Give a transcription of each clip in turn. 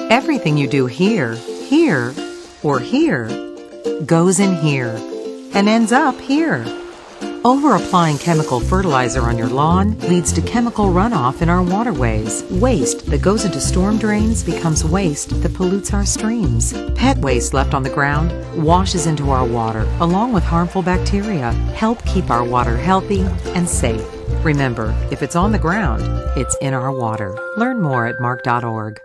Everything you do here, here, or here goes in here and ends up here. Over-applying chemical fertilizer on your lawn leads to chemical runoff in our waterways. Waste that goes into storm drains becomes waste that pollutes our streams. Pet waste left on the ground washes into our water, along with harmful bacteria. Help keep our water healthy and safe. Remember, if it's on the ground, it's in our water. Learn more at mark.org.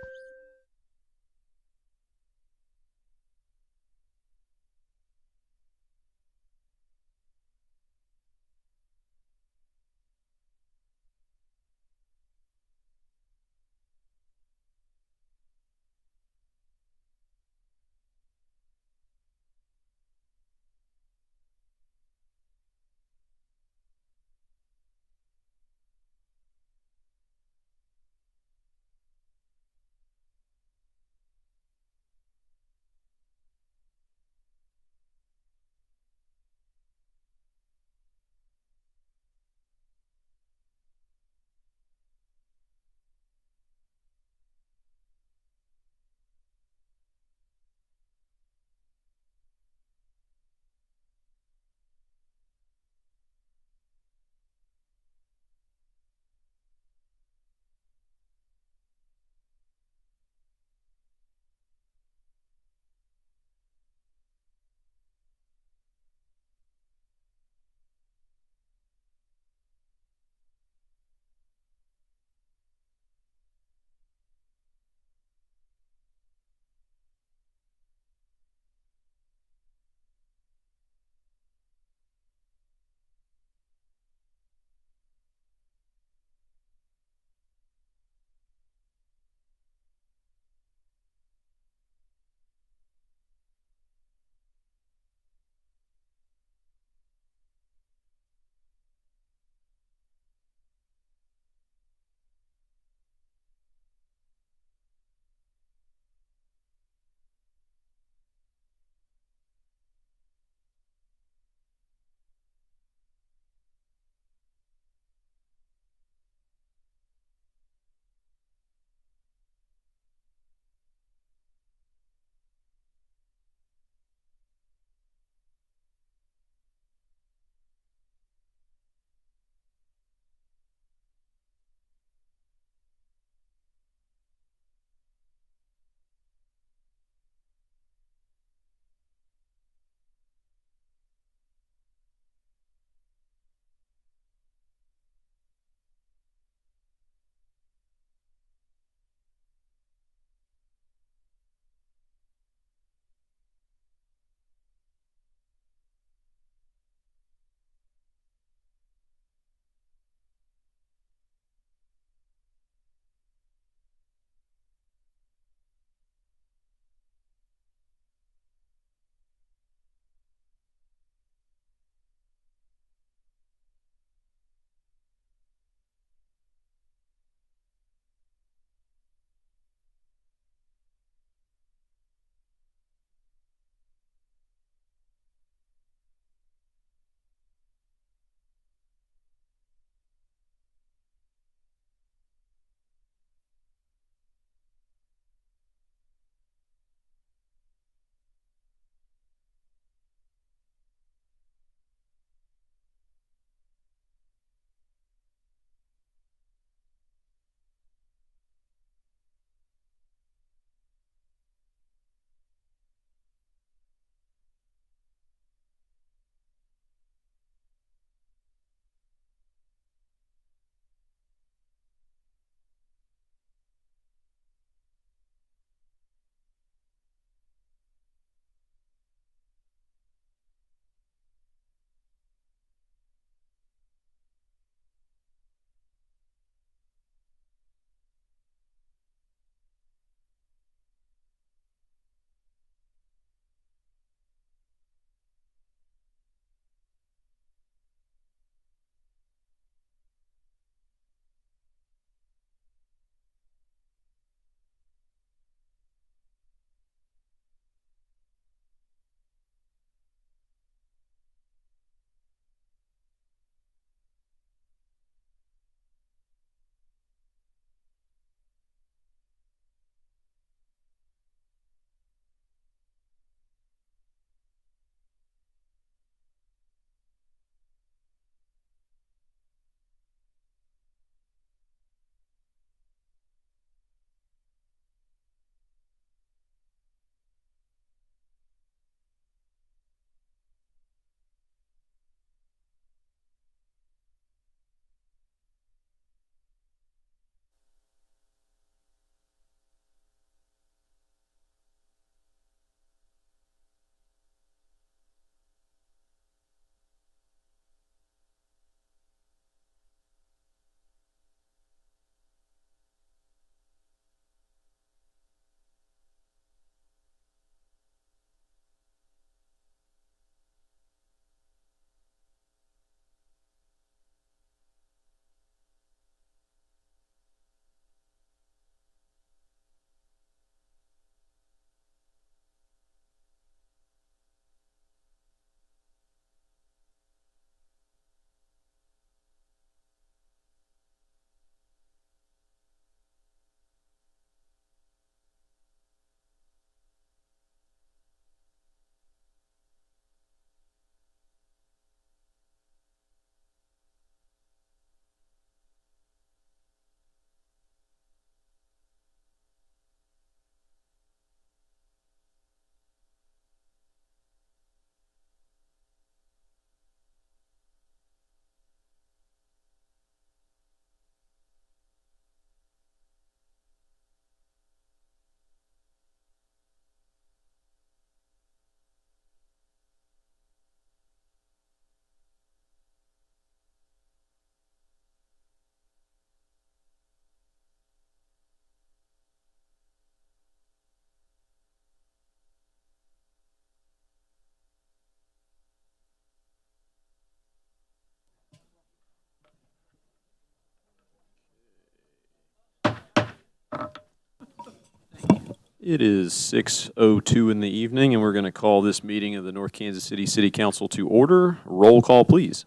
It is 6:02 in the evening, and we're going to call this meeting of the North Kansas City City Council to order. Roll call, please.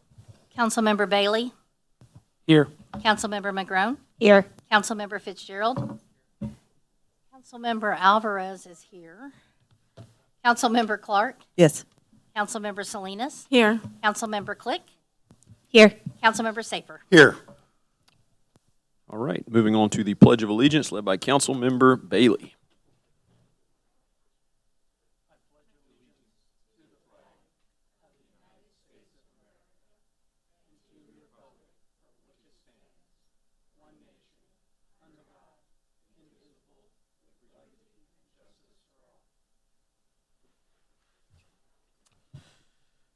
Councilmember Bailey? Here. Councilmember McGrone? Here. Councilmember Fitzgerald? Councilmember Alvarez is here. Councilmember Clark? Yes. Councilmember Salinas? Here. Councilmember Click? Here. Councilmember Safer? Here. All right, moving on to the Pledge of Allegiance led by Councilmember Bailey.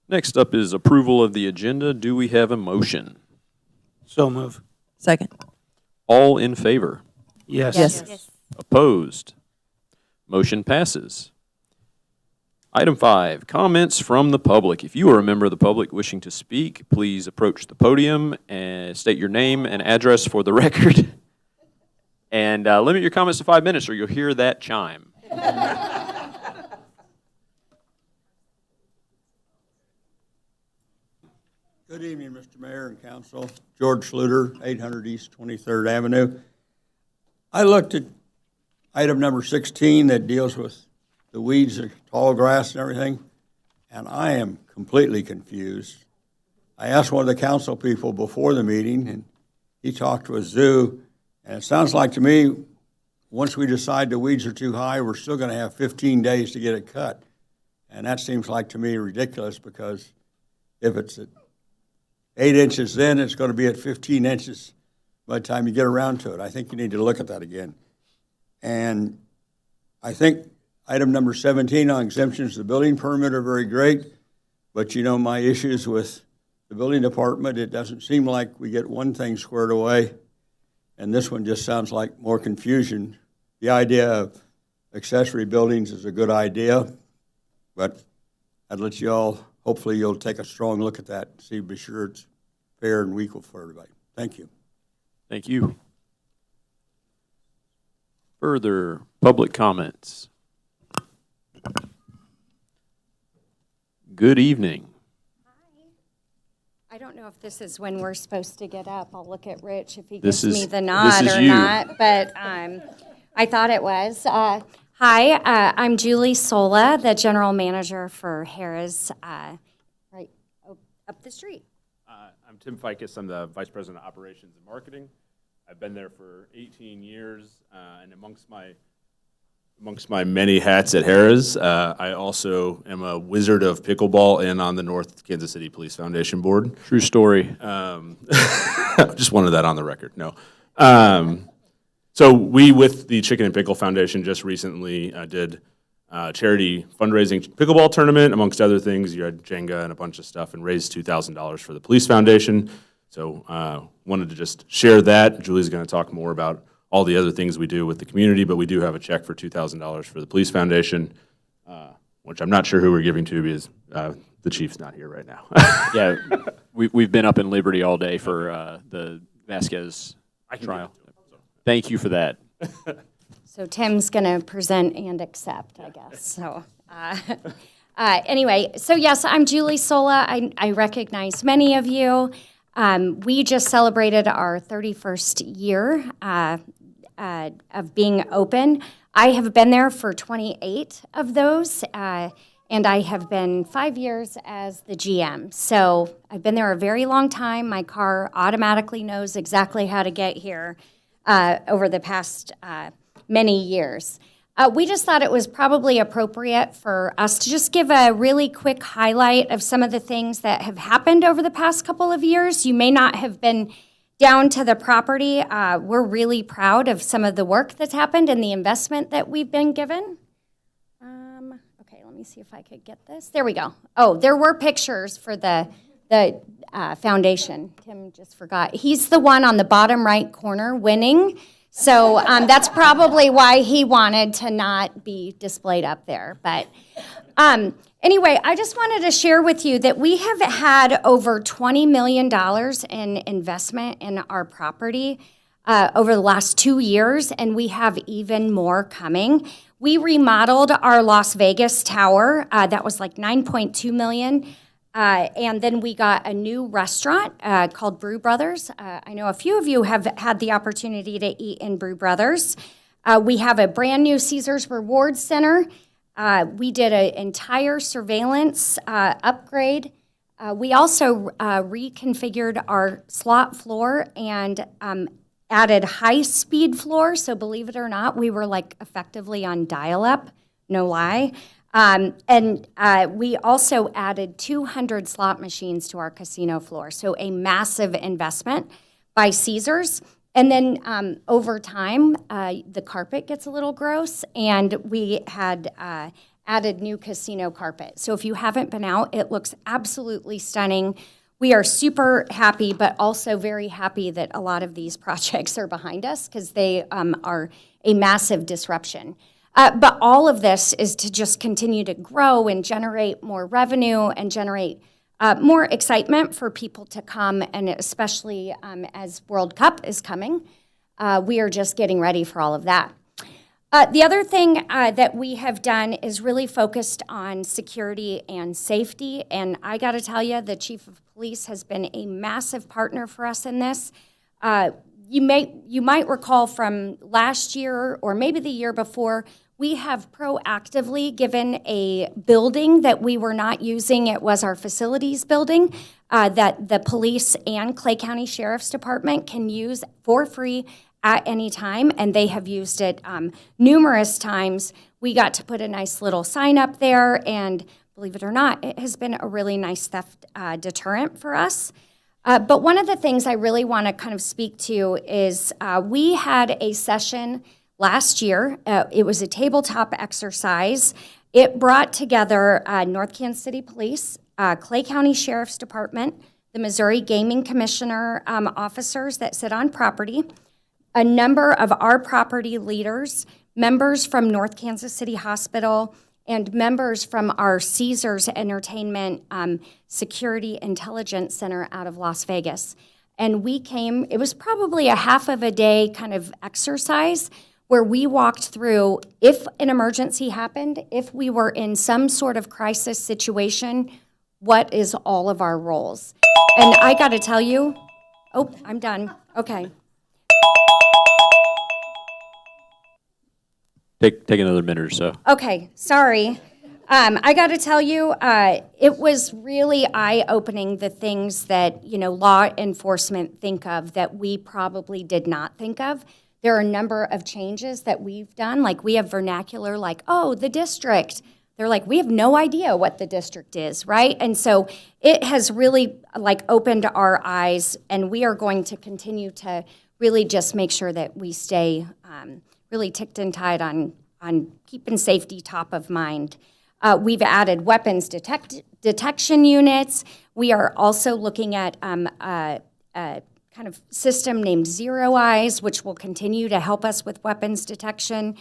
Next up is approval of the agenda. Do we have a motion? So move. Second. All in favor? Yes. Yes. Opposed? Motion passes. Item 5, comments from the public. If you are a member of the public wishing to speak, please approach the podium and state your name and address for the record. And limit your comments to 5 minutes or you'll hear that chime. Good evening, Mr. Mayor and Council. George Schluter, 800 East 23rd Avenue. I looked at item number 16 that deals with the weeds, the tall grass and everything, and I am completely confused. I asked one of the council people before the meeting, and he talked to a zoo, and it sounds like to me, once we decide the weeds are too high, we're still going to have 15 days to get it cut. And that seems like to me ridiculous, because if it's at 8 inches then, it's going to be at 15 inches by the time you get around to it. I think you need to look at that again. And I think item number 17 on exemptions to the building permit are very great, but you know my issues with the building department, it doesn't seem like we get one thing squared away, and this one just sounds like more confusion. The idea of accessory buildings is a good idea, but I'd let you all, hopefully you'll take a strong look at that and see, be sure it's fair and equal for everybody. Thank you. Thank you. Further public comments? Good evening. I don't know if this is when we're supposed to get up. I'll look at Rich if he This gives is- me the this nod is or you. not, but I thought it was. Hi, I'm Julie Sola, the general manager for Harrah's, right up the street. I'm Tim Ficus. I'm the Vice President of Operations and Marketing. I've been there for 18 years, and amongst my many hats at Harrah's, I also am a wizard of pickleball and on the North Kansas City Police Foundation board. True story. Just wanted that on the record. No. So we, with the Chicken and Pickle Foundation, just recently did charity fundraising pickleball tournament, amongst other things. You had Jenga and a bunch of stuff, and raised $2,000 for the Police Foundation. So wanted to just share that. Julie's going to talk more about all the other things we do with the community, but we do have a check for $2,000 for the Police Foundation, which I'm not sure who we're giving to because the chief's not here right now. Yeah, we've been up in Liberty all day for the Vasquez trial. Thank you for that. So Tim's going to present and accept, I guess. So anyway, so yes, I'm Julie Sola. I recognize many of you. We just celebrated our 31st year of being open. I have been there for 28 of those, and I have been 5 years as the GM. So I've been there a very long time. My car automatically knows exactly how to get here over the past many years. We just thought it was probably appropriate for us to just give a really quick highlight of some of the things that have happened over the past couple of years. You may not have been down to the property. We're really proud of some of the work that's happened and the investment that we've been given. Okay, let me see if I could get this. There we go. Oh, there were pictures for the foundation. Tim just forgot. He's the one on the bottom right corner winning. So that's probably why he wanted to not be displayed up there. But anyway, I just wanted to share with you that we have had over $20 million in investment in our property. over the last 2 years, and we have even more coming. We remodeled our Las Vegas tower. That was like $9.2 million. And then we got a new restaurant called Brew Brothers. I know a few of you have had the opportunity to eat in Brew Brothers. We have a brand new Caesars Rewards Center. We did an entire surveillance upgrade. We also reconfigured our slot floor and added high-speed floor. So believe it or not, we were like effectively on dial-up, no lie. And we also added 200 slot machines to our casino floor. So a massive investment by Caesars. And then over time, the carpet gets a little gross, and we had added new casino carpet. So if you haven't been out, it looks absolutely stunning. We are super happy, but also very happy that a lot of these projects are behind us because they are a massive disruption. But all of this is to just continue to grow and generate more revenue and generate more excitement for people to come, and especially as World Cup is coming. We are just getting ready for all of that. The other thing that we have done is really focused on security and safety, and I got to tell you, the Chief of Police has been a massive partner for us in this. You might recall from last year or maybe the year before, we have proactively given a building that we were not using. It was our facilities building that the police and Clay County Sheriff's Department can use for free at any time, and they have used it numerous times. We got to put a nice little sign up there, and believe it or not, it has been a really nice theft deterrent for us. But one of the things I really want to kind of speak to is we had a session last year. It was a tabletop exercise. It brought together North Kansas City Police, Clay County Sheriff's Department, the Missouri Gaming Commissioner officers that sit on property, a number of our property leaders, members from North Kansas City Hospital, and members from our Caesars Entertainment Security Intelligence Center out of Las Vegas. And we came, it was probably a half of a day kind of exercise where we walked through if an emergency happened, if we were in some sort of crisis situation, what is all of our roles? And I got to tell you, oh, I'm done. Okay. Take another minute or so. Okay, sorry. I got to tell you, it was really eye-opening, the things that, law enforcement think of that we probably did not think of. There are a number of changes that we've done. Like, we have vernacular like, oh, the district. They're like, we have no idea what the district is, right? And so it has really, opened our eyes, and we are going to continue to really just make sure that we stay really ticked and tied on keeping safety top of mind. We've added weapons detection units. We are also looking at a kind of system named Zero Eyes, which will continue to help us with weapons detection.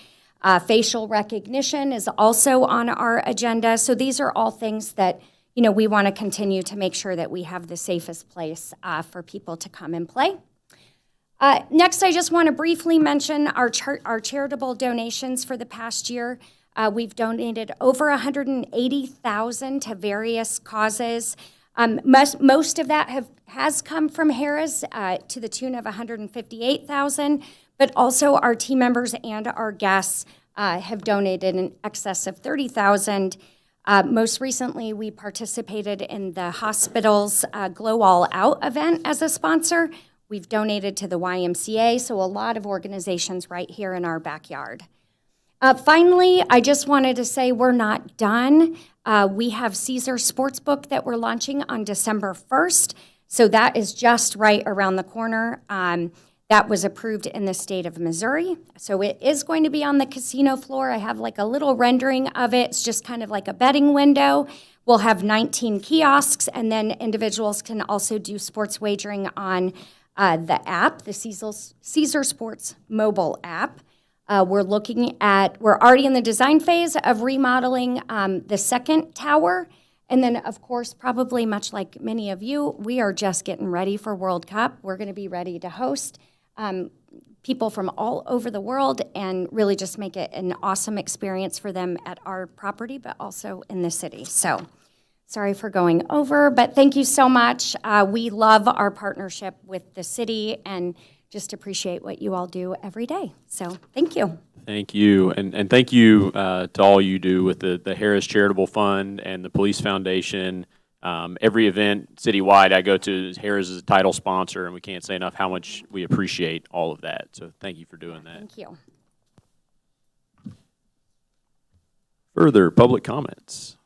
Facial recognition is also on our agenda. So these are all things that we want to continue to make sure that we have the safest place for people to come and play. Next, I just want to briefly mention our charitable donations for the past year. We've donated over $180,000 to various causes. Most of that has come from Harrah's to the tune of $158,000, but also our team members and our guests have donated in excess of $30,000. Most recently, we participated in the hospital's Glow All Out event as a sponsor. We've donated to the YMCA, so a lot of organizations right here in our backyard. Finally, I just wanted to say we're not done. We have Caesars Sportsbook that we're launching on December 1st, so that is just right around the corner. That was approved in the state of Missouri, so it is going to be on the casino floor. I have a little rendering of it. It's just kind of like a betting window. We'll have 19 kiosks, and then individuals can also do sports wagering on the app, the Caesar Sports mobile app. We're already in the design phase of remodeling the second tower. And then, of course, probably much like many of you, we are just getting ready for World Cup. We're going to be ready to host. people from all over the world and really just make it an awesome experience for them at our property, but also in the city. So sorry for going over, but thank you so much. We love our partnership with the city and just appreciate what you all do every day. So thank you. Thank you, and thank you to all you do with the Harris Charitable Fund and the Police Foundation. Every event citywide I go to, Harris is a title sponsor, and we can't say enough how much we appreciate all of that. So thank you for doing that. Thank you. Further public comments?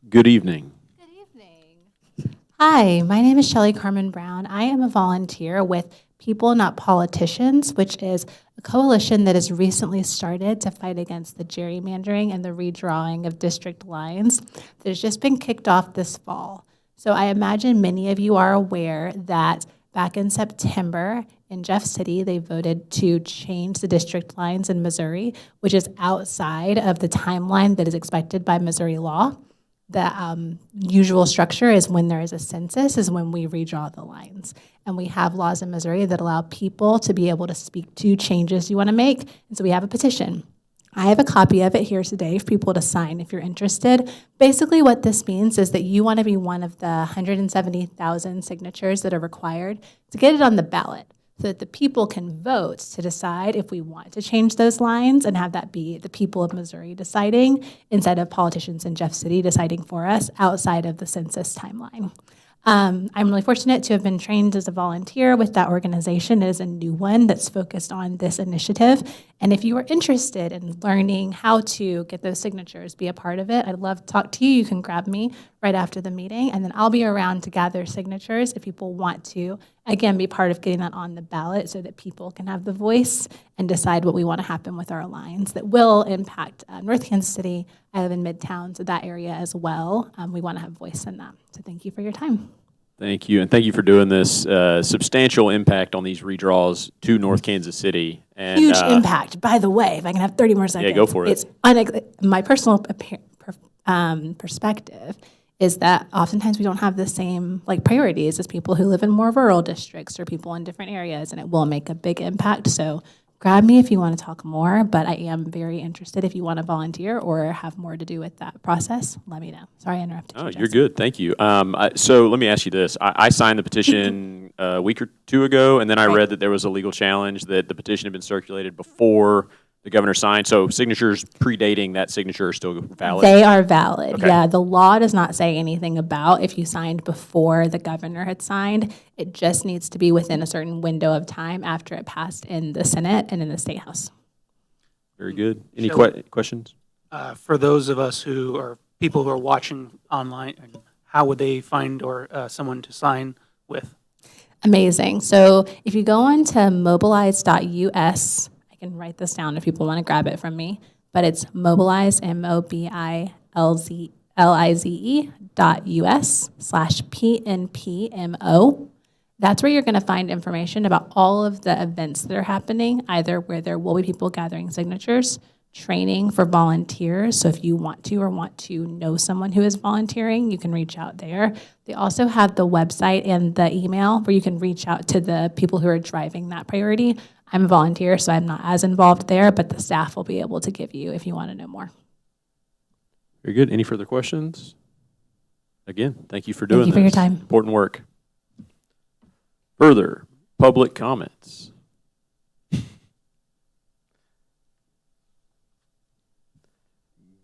Good evening. Hi, my name is Shelley Carmen Brown. I am a volunteer with People Not Politicians, which is a coalition that has recently started to fight against the gerrymandering and the redrawing of district lines that has just been kicked off this fall. So I imagine many of you are aware that back in September in Jeff City, they voted to change the district lines in Missouri, which is outside of the timeline that is expected by Missouri law. The usual structure is when there is a census is when we redraw the lines. And we have laws in Missouri that allow people to be able to speak to changes you want to make. And so we have a petition. I have a copy of it here today for people to sign if you're interested. Basically what this means is that you want to be one of the 170,000 signatures that are required to get it on the ballot, so that the people can vote to decide if we want to change those lines and have that be the people of Missouri deciding instead of politicians in Jeff City deciding for us outside of the census timeline. I'm really fortunate to have been trained as a volunteer with that organization. It is a new one that's focused on this initiative. And if you are interested in learning how to get those signatures, be a part of it, I'd love to talk to you. You can grab me right after the meeting, and then I'll be around to gather signatures if people want to, again, be part of getting that on the ballot so that people can have the voice and decide what we want to happen with our lines that will impact North Kansas City. I live in Midtown, so that area as well. We want to have voice in that. So thank you for your time. Thank you, and thank you for doing this. Substantial impact on these redraws to North Kansas City. And, Huge impact. By the way, if I can have 30 more seconds. Yeah, go for it. It's my personal perspective is that oftentimes we don't have the same priorities as people who live in more rural districts or people in different areas, and it will make a big impact. So grab me if you want to talk more, but I am very interested. If you want to volunteer or have more to do with that process, let me know. Sorry I interrupted you, Oh, Jesse. you're good. Thank you. So let me ask you this. I signed the petition a week or two ago, and then I read that there was a legal challenge that the petition had been circulated before the governor signed. So signatures predating that signature are still valid? They are valid. Okay. Yeah, the law does not say anything about if you signed before the governor had signed. It just needs to be within a certain window of time after it passed in the Senate and in the State House. Very good. Any Shelley? questions? For those of us who are people who are watching online, how would they find or someone to sign with? Amazing. So if you go on to mobilize.us, I can write this down if people want to grab it from me, but it's mobilize, mobilze.us/PNPMO. That's where you're going to find information about all of the events that are happening, either where there will be people gathering signatures, training for volunteers. So if you want to or want to know someone who is volunteering, you can reach out there. They also have the website and the email where you can reach out to the people who are driving that priority. I'm a volunteer, so I'm not as involved there, but the staff will be able to give you if you want to know more. Very good. Any further questions? Again, thank you for doing this. Thank you for your time. Important work. Further public comments?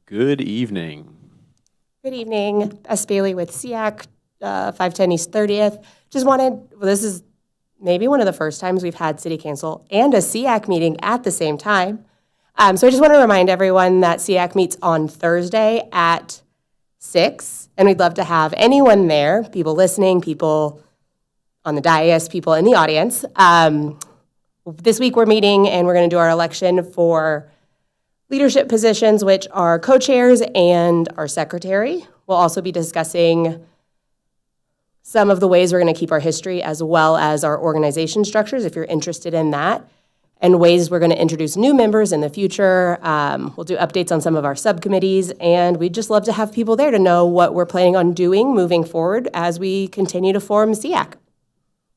Good evening. Good evening. S. Bailey with SEAC, 510 East 30th. This is maybe one of the first times we've had City Council and a SEAC meeting at the same time. So I just want to remind everyone that SEAC meets on Thursday at 6, and we'd love to have anyone there, people listening, people on the dais, people in the audience. This week we're meeting, and we're going to do our election for leadership positions, which are co-chairs and our secretary. We'll also be discussing some of the ways we're going to keep our history as well as our organization structures, if you're interested in that. and ways we're going to introduce new members in the future. We'll do updates on some of our subcommittees, and we'd just love to have people there to know what we're planning on doing moving forward as we continue to form SEAC.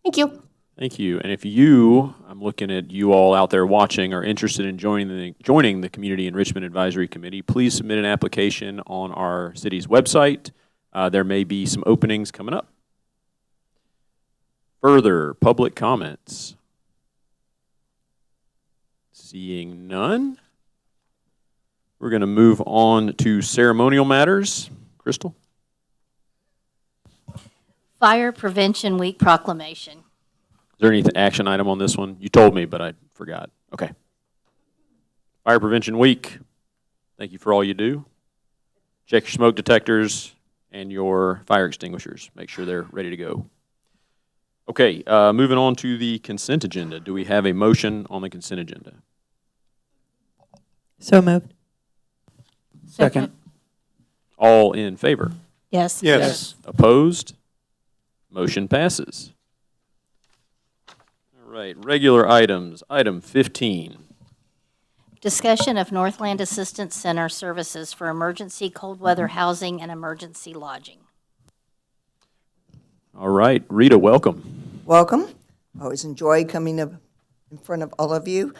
Thank you. Thank you. And if you, I'm looking at you all out there watching, are interested in joining the Community Enrichment Advisory Committee, please submit an application on our city's website. There may be some openings coming up. Further public comments? Seeing none, we're going to move on to ceremonial matters. Crystal? Fire Prevention Week proclamation. Is there any action item on this one? You told me, but I forgot. Okay. Fire Prevention Week. Thank you for all you do. Check your smoke detectors and your fire extinguishers. Make sure they're ready to go. Okay, moving on to the consent agenda. Do we have a motion on the consent agenda? So moved. Second. All in favor? Yes. Yes. Opposed? Motion passes. All right, regular items. Item 15. Discussion of Northland Assistance Center services for emergency cold weather housing and emergency lodging. All right, Rita, welcome. Welcome. Always enjoy coming up in front of all of you.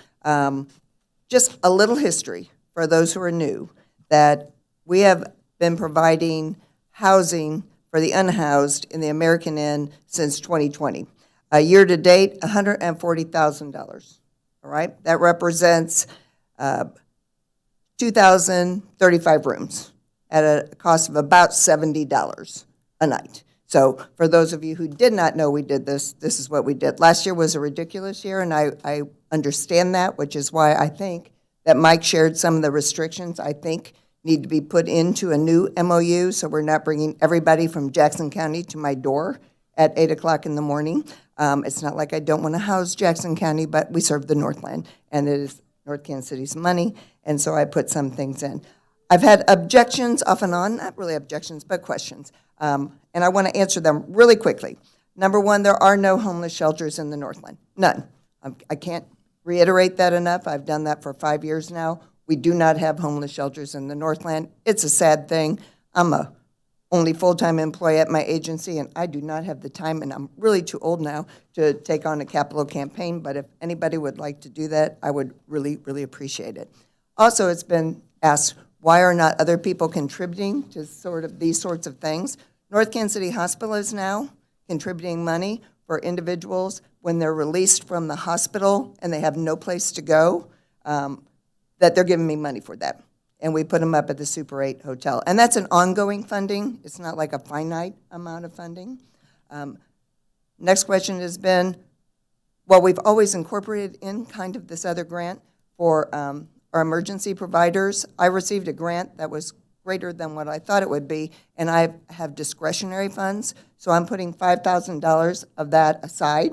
Just a little history for those who are new, that we have been providing housing for the unhoused in the American Inn since 2020. Year to date, $140,000. All right, that represents 2,035 rooms at a cost of about $70 a night. So for those of you who did not know we did this, this is what we did. Last year was a ridiculous year, and I understand that, which is why I think that Mike shared some of the restrictions I think need to be put into a new MOU, so we're not bringing everybody from Jackson County to my door at 8 o'clock in the morning. It's not like I don't want to house Jackson County, but we serve the Northland, and it is North Kansas City's money, and so I put some things in. I've had objections off and on, not really objections, but questions, and I want to answer them really quickly. Number one, there are no homeless shelters in the Northland, none. I can't reiterate that enough. I've done that for 5 years now. We do not have homeless shelters in the Northland. It's a sad thing. I'm a only full-time employee at my agency, and I do not have the time, and I'm really too old now to take on a capital campaign, but if anybody would like to do that, I would really, really appreciate it. Also, it's been asked, why are not other people contributing to sort of these sorts of things? North Kansas City Hospital is now contributing money for individuals when they're released from the hospital and they have no place to go, that they're giving me money for that. And we put them up at the Super 8 Hotel. And that's an ongoing funding. It's not like a finite amount of funding. Next question has been, well, we've always incorporated in kind of this other grant for our emergency providers. I received a grant that was greater than what I thought it would be, and I have discretionary funds, so I'm putting $5,000 of that aside.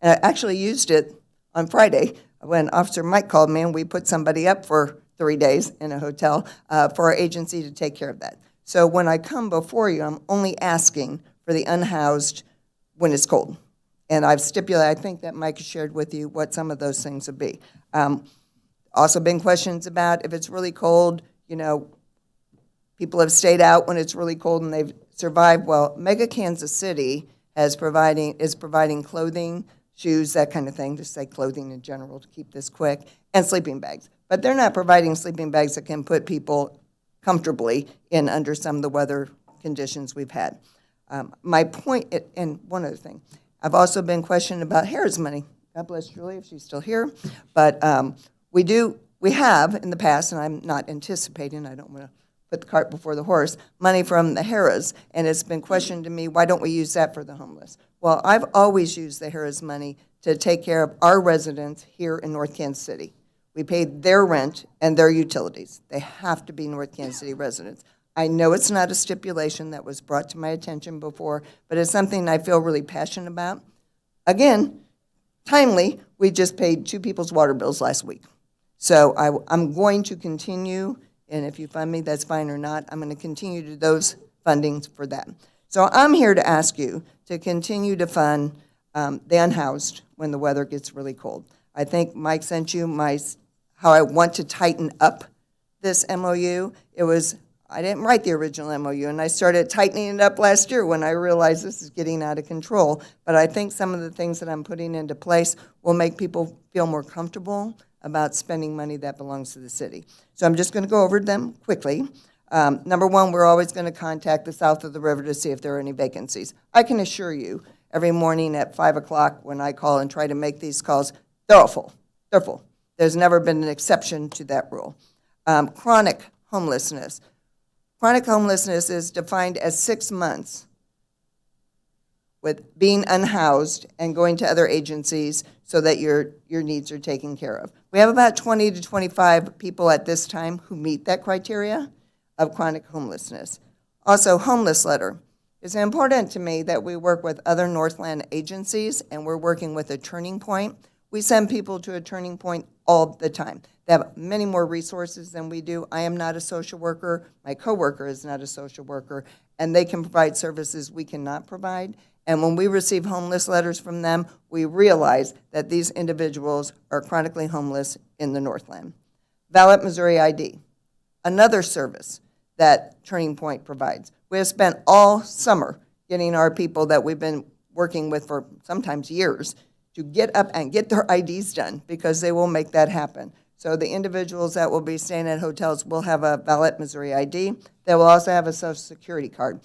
And I actually used it on Friday when Officer Mike called me, and we put somebody up for 3 days in a hotel for our agency to take care of that. So when I come before you, I'm only asking for the unhoused when it's cold. And I've stipulated, I think that Mike shared with you what some of those things would be. Also been questions about if it's really cold, you know, people have stayed out when it's really cold and they've survived. Well, Mega Kansas City is providing clothing, shoes, that kind of thing, just say clothing in general to keep this quick, and sleeping bags. But they're not providing sleeping bags that can put people comfortably in under some of the weather conditions we've had. My point, and one other thing, I've also been questioned about Harrah's money. God bless Julie if she's still here. But we have in the past, and I'm not anticipating, I don't want to put the cart before the horse, money from the Harrah's, and it's been questioned to me, why don't we use that for the homeless? Well, I've always used the Harrah's money to take care of our residents here in North Kansas City. We paid their rent and their utilities. They have to be North Kansas City residents. I know it's not a stipulation that was brought to my attention before, but it's something I feel really passionate about. Again, timely, we just paid 2 people's water bills last week. So I'm going to continue, and if you fund me, that's fine or not, I'm going to continue to do those fundings for that. So I'm here to ask you to continue to fund the unhoused when the weather gets really cold. I think Mike sent you how I want to tighten up this MOU. I didn't write the original MOU, and I started tightening it up last year when I realized this is getting out of control. But I think some of the things that I'm putting into place will make people feel more comfortable about spending money that belongs to the city. So I'm just going to go over them quickly. Number one, we're always going to contact the south of the river to see if there are any vacancies. I can assure you, every morning at 5 o'clock when I call and try to make these calls, they're all full. They're full. There's never been an exception to that rule. Chronic homelessness. Chronic homelessness is defined as 6 months with being unhoused and going to other agencies so that your needs are taken care of. We have about 20 to 25 people at this time who meet that criteria of chronic homelessness. Also, homeless letter. It's important to me that we work with other Northland agencies, and we're working with a Turning Point. We send people to a Turning Point all the time. They have many more resources than we do. I am not a social worker. My coworker is not a social worker, and they can provide services we cannot provide. And when we receive homeless letters from them, we realize that these individuals are chronically homeless in the Northland. Valid Missouri ID, another service that Turning Point provides. We have spent all summer getting our people that we've been working with for sometimes years to get up and get their IDs done, because they will make that happen. So the individuals that will be staying at hotels will have a valid Missouri ID. They will also have a Social Security card.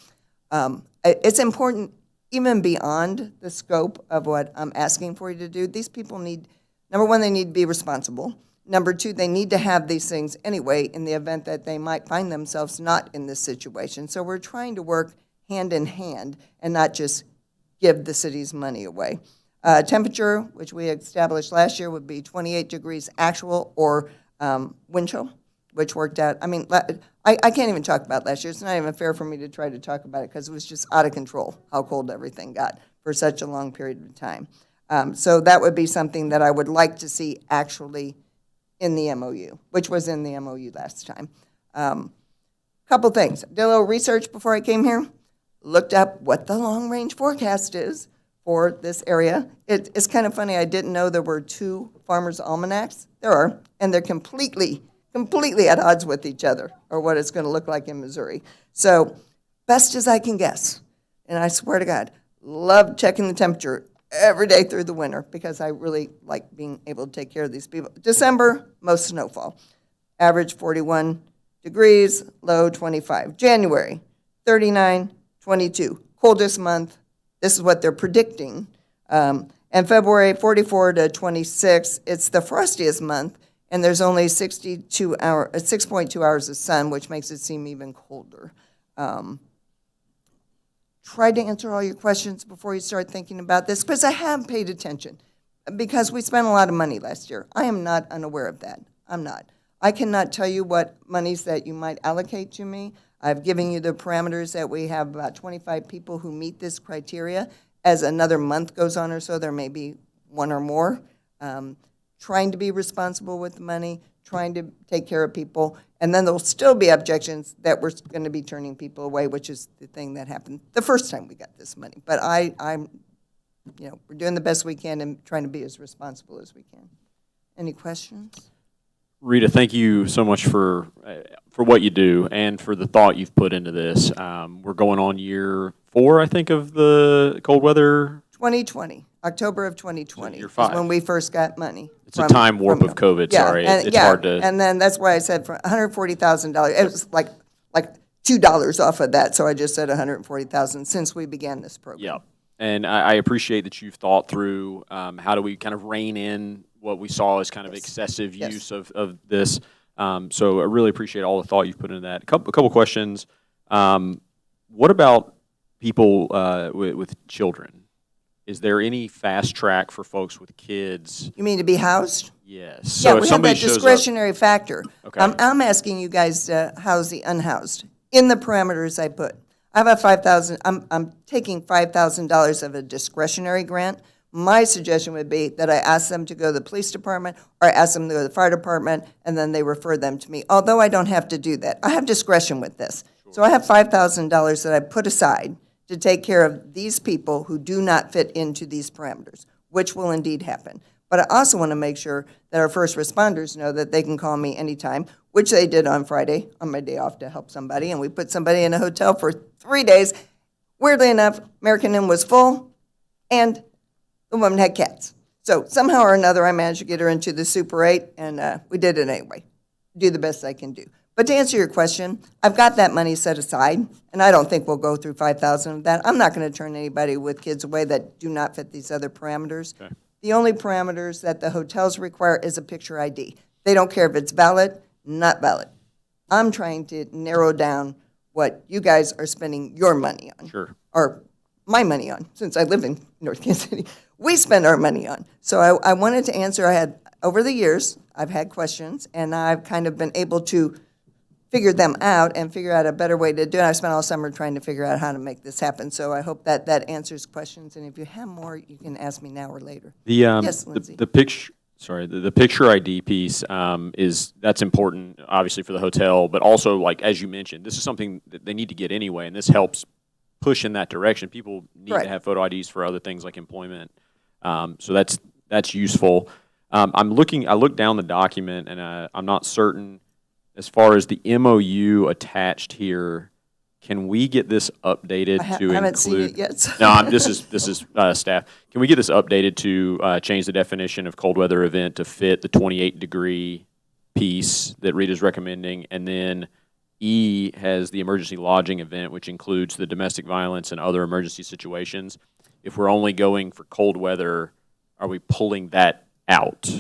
It's important, even beyond the scope of what I'm asking for you to do. These people need, number one, they need to be responsible. Number two, they need to have these things anyway in the event that they might find themselves not in this situation. So we're trying to work hand in hand and not just give the city's money away. Temperature, which we established last year, would be 28 degrees actual or wind chill, which worked out. I mean, I can't even talk about last year. It's not even fair for me to try to talk about it because it was just out of control how cold everything got for such a long period of time. So that would be something that I would like to see actually in the MOU, which was in the MOU last time. Couple things. Did a little research before I came here. Looked up what the long-range forecast is for this area. It's kind of funny. I didn't know there were 2 farmers' almanacs. There are, and they're completely at odds with each other, or what it's going to look like in Missouri. So, best as I can guess, and I swear to God, love checking the temperature every day through the winter because I really like being able to take care of these people. December, most snowfall. Average 41 degrees, low 25. January, 39, 22. Coldest month. This is what they're predicting. And February, 44 to 26. It's the frostiest month, and there's only 6.2 hours of sun, which makes it seem even colder. Try to answer all your questions before you start thinking about this, because I have paid attention, because we spent a lot of money last year. I am not unaware of that. I'm not. I cannot tell you what monies that you might allocate to me. I've given you the parameters that we have about 25 people who meet this criteria. As another month goes on or so, there may be 1 or more. Trying to be responsible with the money, trying to take care of people, and then there'll still be objections that we're going to be turning people away, which is the thing that happened the first time we got this money. But I'm, we're doing the best we can and trying to be as responsible as we can. Any questions? Rita, thank you so much for what you do and for the thought you've put into this. We're going on year 4, I think, of the cold weather. 2020, October of 2020 Year is 5. when we first got money. It's a time warp of COVID, sorry. It's hard to. And then that's why I said for $140,000. It was like $2 off of that, so I just said $140,000 since we began this program. Yeah, and I appreciate that you've thought through how do we kind of rein in what we saw as kind of excessive use of this. So I really appreciate all the thought you've put into that. A couple questions. What about people with children? Is there any fast track for folks with kids? You mean to be housed? Yes. So if we have somebody that shows discretionary factor. Okay. I'm asking you guys to house the unhoused in the parameters I put. I have a I'm taking $5,000 of a discretionary grant. My suggestion would be that I ask them to go to the police department or I ask them to go to the fire department, and then they refer them to me. Although I don't have to do that. I have discretion with this. Sure. So I have $5,000 that I put aside to take care of these people who do not fit into these parameters, which will indeed happen. But I also want to make sure that our first responders know that they can call me anytime, which they did on Friday, on my day off to help somebody, and we put somebody in a hotel for 3 days. Weirdly enough, American Inn was full, and the woman had cats. So somehow or another, I managed to get her into the Super 8, and we did it anyway. Do the best I can do. But to answer your question, I've got that money set aside, and I don't think we'll go through 5,000 of that. I'm not going to turn anybody with kids away that do not fit these other parameters. Okay. The only parameters that the hotels require is a picture ID. They don't care if it's valid, not valid. I'm trying to narrow down what you guys are spending your money on. Sure. Or my money on, since I live in North Kansas City. We spend our money on. So I wanted to answer, over the years, I've had questions, and I've kind of been able to figure them out and figure out a better way to do it. I spent all summer trying to figure out how to make this happen. So I hope that answers questions, and if you have more, you can ask me now or later. Yes, Lindsay. The picture, sorry, the picture ID piece that's important, obviously, for the hotel, but also, like, as you mentioned, this is something that they need to get anyway, and this helps push in that direction. People need Right. to have photo IDs for other things like employment. So that's useful. I looked down the document, and I'm not certain as far as the MOU attached here. Can we get this updated to include? I haven't seen it yet. So. No, this is staff. Can we get this updated to change the definition of cold weather event to fit the 28-degree piece that Rita's recommending, and then E has the emergency lodging event, which includes the domestic violence and other emergency situations. If we're only going for cold weather, are we pulling that out?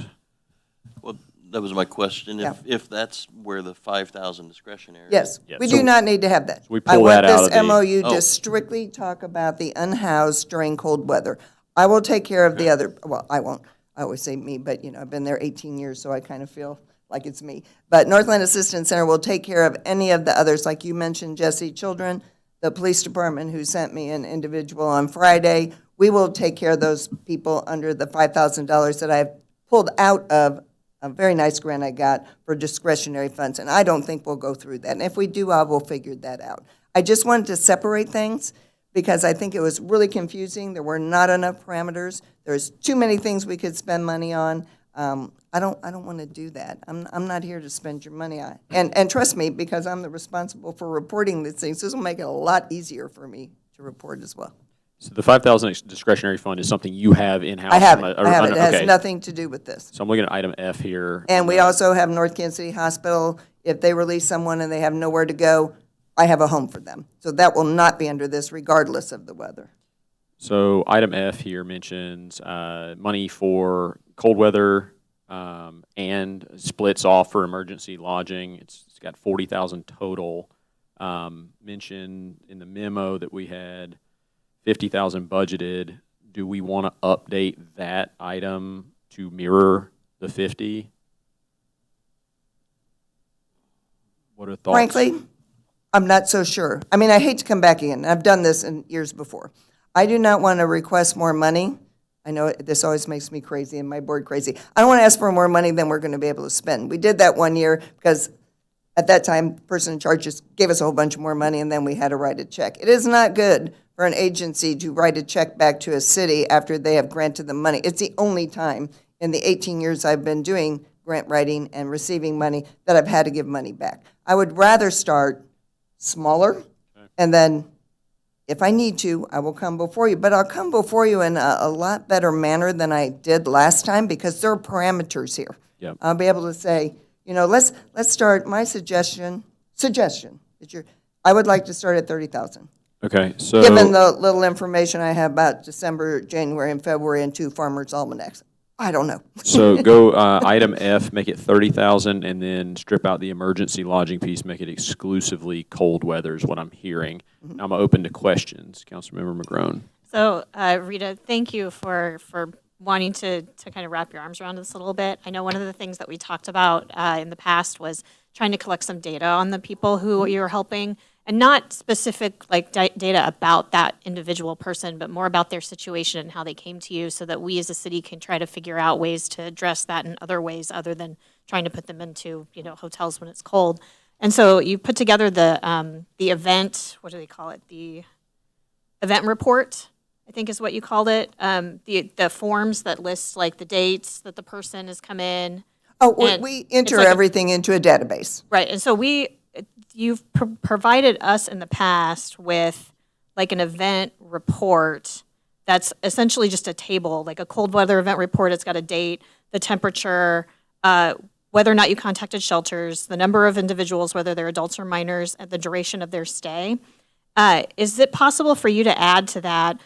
Well, that was my question. Yeah. If that's where the 5,000 discretionary. Yes, Yeah, we so- do not need to have that. we pull that out of the- I want this MOU Oh. to strictly talk about the unhoused during cold weather. I will take care of the other, well, I won't, I always say me, but, I've been there 18 years, so I kind of feel like it's me. But Northland Assistance Center will take care of any of the others, like you mentioned, Jesse, children, the police department who sent me an individual on Friday. We will take care of those people under the $5,000 that I've pulled out of a very nice grant I got for discretionary funds, and I don't think we'll go through that. And if we do, I will figure that out. I just wanted to separate things because I think it was really confusing. There were not enough parameters. There's too many things we could spend money on. I don't want to do that. I'm not here to spend your money on. And trust me, because I'm the responsible for reporting these things, this will make it a lot easier for me to report as well. So the 5,000 discretionary fund is something you have in-house? I have from it. a- I have it. It has okay. nothing to do with this. So I'm looking at item F here. And we also have North Kansas City Hospital. If they release someone and they have nowhere to go, I have a home for them. So that will not be under this regardless of the weather. So item F here mentions money for cold weather and splits off for emergency lodging. It's got 40,000 total. Mentioned in the memo that we had 50,000 budgeted. Do we want to update that item to mirror the 50? What are thoughts? Frankly, I'm not so sure. I mean, I hate to come back again. I've done this in years before. I do not want to request more money. I know this always makes me crazy and my board crazy. I don't want to ask for more money than we're going to be able to spend. We did that one year because at that time, the person in charge just gave us a whole bunch more money and then we had to write a check. It is not good for an agency to write a check back to a city after they have granted the money. It's the only time in the 18 years I've been doing grant writing and receiving money that I've had to give money back. I would rather start smaller, and then if I need to, I will come before you. But I'll come before you in a lot better manner than I did last time because there are parameters here. Yep. I'll be able to say, let's start, my suggestion, I would like to start at 30,000. Okay, so Given the little information I have about December, January, and February and 2 farmers' almanacs. I don't know. So go item F, make it 30,000, and then strip out the emergency lodging piece, make it exclusively cold weather is what I'm hearing. Now I'm open to questions. Councilmember McGrone. So, Rita, thank you for wanting to kind of wrap your arms around this a little bit. I know one of the things that we talked about in the past was trying to collect some data on the people who you're helping, and not specific like data about that individual person, but more about their situation and how they came to you, so that we as a city can try to figure out ways to address that in other ways other than trying to put them into hotels when it's cold. And so you put together the event, what do they call it? The event report. I think is what you called it, the forms that list like the dates that the person has come in. Oh, And we it's enter like a- everything into a database. Right, and so you've provided us in the past with like an event report that's essentially just a table, like a cold weather event report. It's got a date, the temperature, whether or not you contacted shelters, the number of individuals, whether they're adults or minors, and the duration of their stay. Is it possible for you to add to that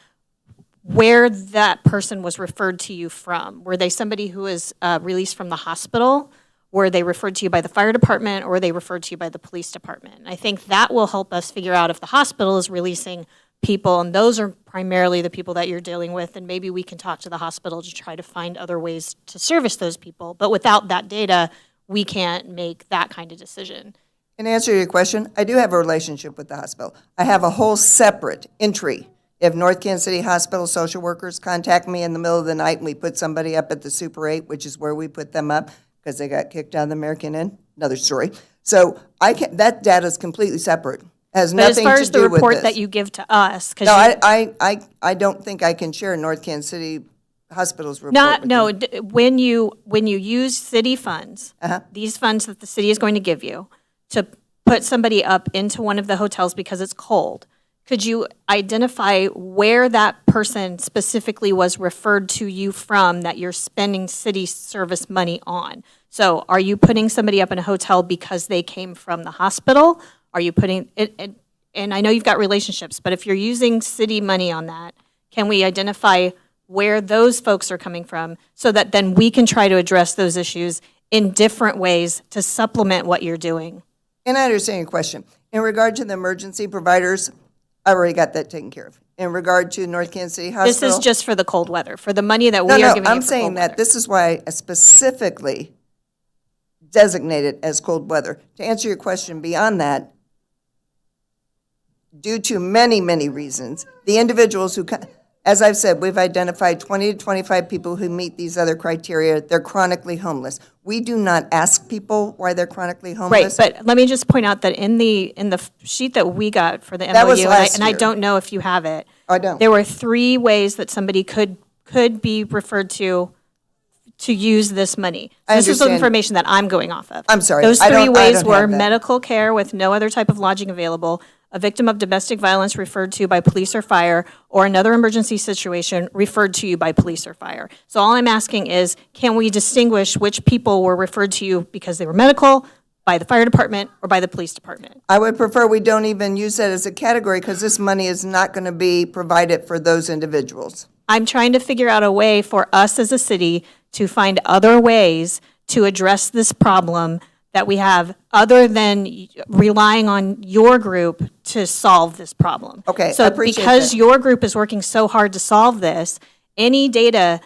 where that person was referred to you from? Were they somebody who was released from the hospital? Were they referred to you by the fire department, or were they referred to you by the police department? And I think that will help us figure out if the hospital is releasing people, and those are primarily the people that you're dealing with, and maybe we can talk to the hospital to try to find other ways to service those people. But without that data, we can't make that kind of decision. In answer to your question, I do have a relationship with the hospital. I have a whole separate entry. If North Kansas City Hospital social workers contact me in the middle of the night and we put somebody up at the Super 8, which is where we put them up because they got kicked out of the American Inn, another story. So that data is completely separate. Has But as nothing far to as the do with report this. that you give to us, because No, I don't think I can share North Kansas City Hospital's report with you. when you use city funds, these funds that the city is going to give you to put somebody up into one of the hotels because it's cold, could you identify where that person specifically was referred to you from that you're spending city service money on? So are you putting somebody up in a hotel because they came from the hospital? Are you putting it, and I know you've got relationships, but if you're using city money on that, can we identify where those folks are coming from so that then we can try to address those issues in different ways to supplement what you're doing? And I understand your question. In regard to the emergency providers, I already got that taken care of. In regard to North Kansas City Hospital. This is just for the cold weather, for the money that we No, are no, giving I'm you for saying cold that weather. this is why I specifically designated as cold weather. To answer your question beyond that, due to many, many reasons, the individuals who, as I've said, we've identified 20 to 25 people who meet these other criteria. They're chronically homeless. We do not ask people why they're chronically Right, homeless. but let me just point out that in the sheet that we got for the That was MOU, last and I year. don't know if you have it. I don't. There were 3 ways that somebody could be referred to use this money. So I this is the understand. information that I'm going off of. I'm sorry, Those I 3 don't- I ways don't were have that. medical care with no other type of lodging available, a victim of domestic violence referred to by police or fire, or another emergency situation referred to you by police or fire. So all I'm asking is, can we distinguish which people were referred to you because they were medical, by the fire department, or by the police department? I would prefer we don't even use that as a category because this money is not going to be provided for those individuals. I'm trying to figure out a way for us as a city to find other ways to address this problem that we have other than relying on your group to solve this problem. Okay, I So appreciate because that. your group is working so hard to solve this, any data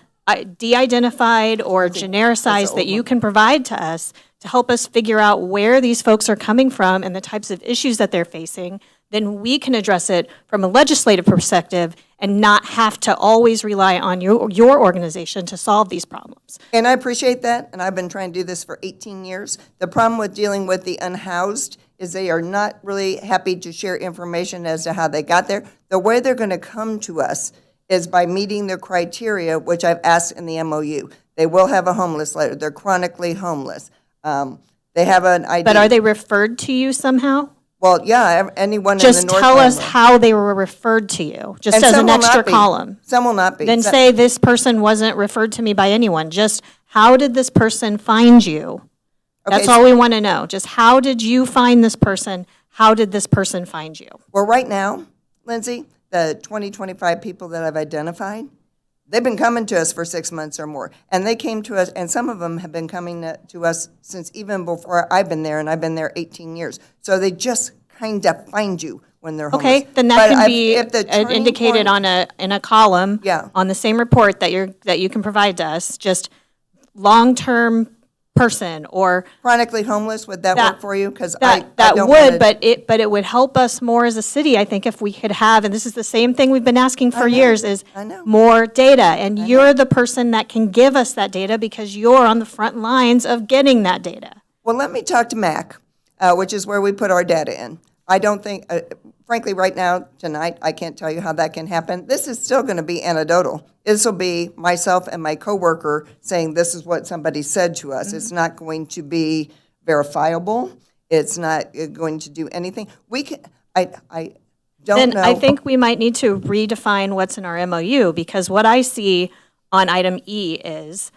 de-identified or genericized that you can provide to us to help us figure out where these folks are coming from and the types of issues that they're facing, then we can address it from a legislative perspective and not have to always rely on your organization to solve these problems. And I appreciate that, and I've been trying to do this for 18 years. The problem with dealing with the unhoused is they are not really happy to share information as to how they got there. The way they're going to come to us is by meeting the criteria, which I've asked in the MOU. They will have a homeless letter. They're chronically homeless. They have an ID. But are they referred to you somehow? Well, yeah, anyone in the Just North tell us Land will. how they were referred to you, just And as some an will not extra be. column. Some will not be. Then So- say this person wasn't referred to me by anyone. Just how did this person find you? That's Okay, all we want to know. Just how did you find this person? How did this person find you? Well, right now, Lindsay, the 25 people that I've identified, they've been coming to us for 6 months or more. And they came to us, and some of them have been coming to us since even before I've been there, and I've been there 18 years. So they just kind of find you when they're homeless. Okay, then that But can I've- be if the turning indicated point- in a column. Yeah. On the same report that you can provide to us, just long-term person or Chronically homeless, would that work for you? Because I That don't would, wanna- but it would help us more as a city, I think, if we could have, and this is the same thing we've been asking for years, is I know. more data. And you're the person that can give us that data because you're on the front lines of getting that data. Well, let me talk to MAC, which is where we put our data in. I don't think, frankly, right now, tonight, I can't tell you how that can happen. This is still going to be anecdotal. This will be myself and my coworker saying this is what somebody said to us. It's not going to be verifiable. It's not going to do anything. We can, I don't Then know. I think we might need to redefine what's in our MOU, because what I see on item E is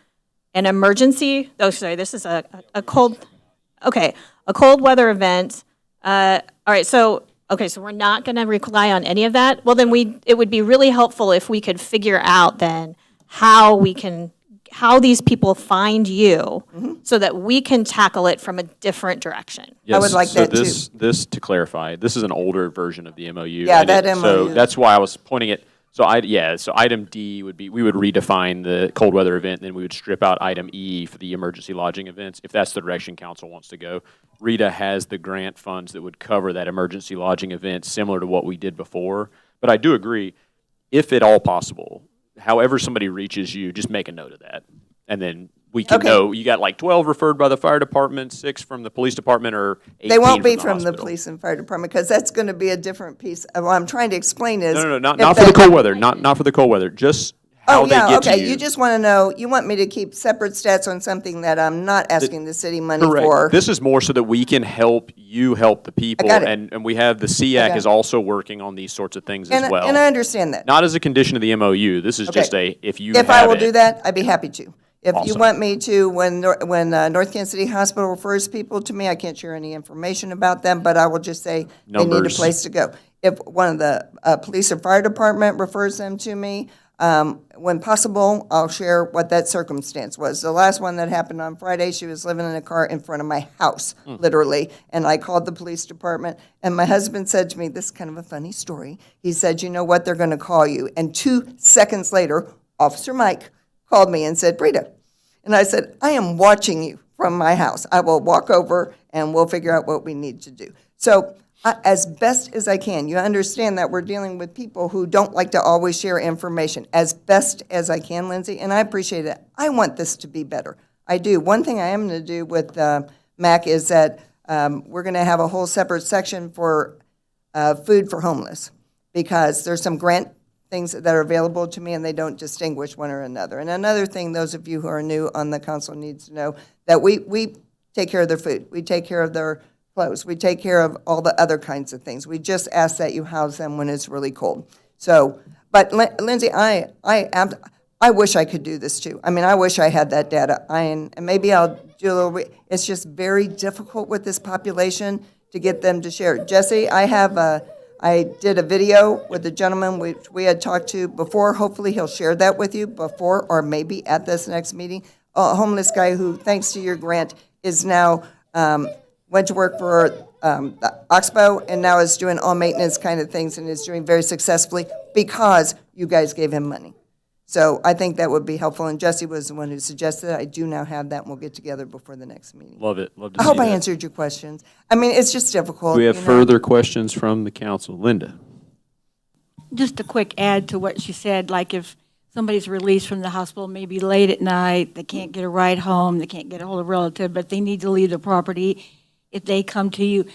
an emergency, this is a cold weather event. All right, so we're not going to rely on any of that. Well, then it would be really helpful if we could figure out then how these people find you so that we can tackle it from a different direction. I would like that too. This, to clarify, this is an older version of the MOU. Yeah, that MOU. So that's why I was pointing it. So item D would be, we would redefine the cold weather event, and then we would strip out item E for the emergency lodging events, if that's the direction council wants to go. Rita has the grant funds that would cover that emergency lodging event, similar to what we did before. But I do agree, if at all possible, however somebody reaches you, just make a note of that. And then we can know, you got like 12 referred by the fire department, 6 from the police department, or 18 They won't be from from the hospital. police and fire department, because that's going to be a different piece. What I'm trying to explain is. No, not if for the they- cold weather, not for the cold weather, just how Oh, they yeah, get to okay, you. you just want to know, you want me to keep separate stats on something that I'm not asking the city money for. Correct. This is more so that we can help you help the people. got it. And we have the got SEAC it. is also working on these sorts of things as well. And I understand that. Not as a condition of the MOU. This is Okay. just if you If have I will it. do that, I'd be happy to. If you Awesome. want me to, when North Kansas City Hospital refers people to me, I can't share any information about them, but I will just say they need a Numbers. place to go. If one of the police or fire department refers them to me, when possible, I'll share what that circumstance was. The last one that happened on Friday, she was living in a car in front of my house, literally, and I called the police department, and my husband said to me, this is kind of a funny story. He said, you know what, they're going to call you. And 2 seconds later, Officer Mike called me and said, Brita. And I said, I am watching you from my house. I will walk over and we'll figure out what we need to do. So as best as I can, you understand that we're dealing with people who don't like to always share information. As best as I can, Lindsay, and I appreciate it. I want this to be better. I do. One thing I am going to do with MAC is that we're going to have a whole separate section for food for homeless, because there's some grant things that are available to me, and they don't distinguish one or another. And another thing, those of you who are new on the council needs to know, that we take care of their food. We take care of their clothes. We take care of all the other kinds of things. We just ask that you house them when it's really cold. So, but Lindsay, I wish I could do this too. I mean, I wish I had that data. And maybe I'll do a little, it's just very difficult with this population to get them to share. Jesse, I did a video with the gentleman which we had talked to before. Hopefully he'll share that with you before or maybe at this next meeting. A homeless guy who, thanks to your grant, is now, went to work for the Oxbow and now is doing all maintenance kind of things and is doing very successfully because you guys gave him money. So I think that would be helpful. And Jesse was the one who suggested it. I do now have that, and we'll get together before the next meeting. Love it. Love to I see hope I that. answered your questions. I mean, it's just difficult. Do we have you know. further questions from the council? Linda? Just a quick add to what she said, like if somebody's released from the hospital maybe late at night, they can't get a ride home, they can't get a hold of a relative, but they need to leave the property. If they come to you,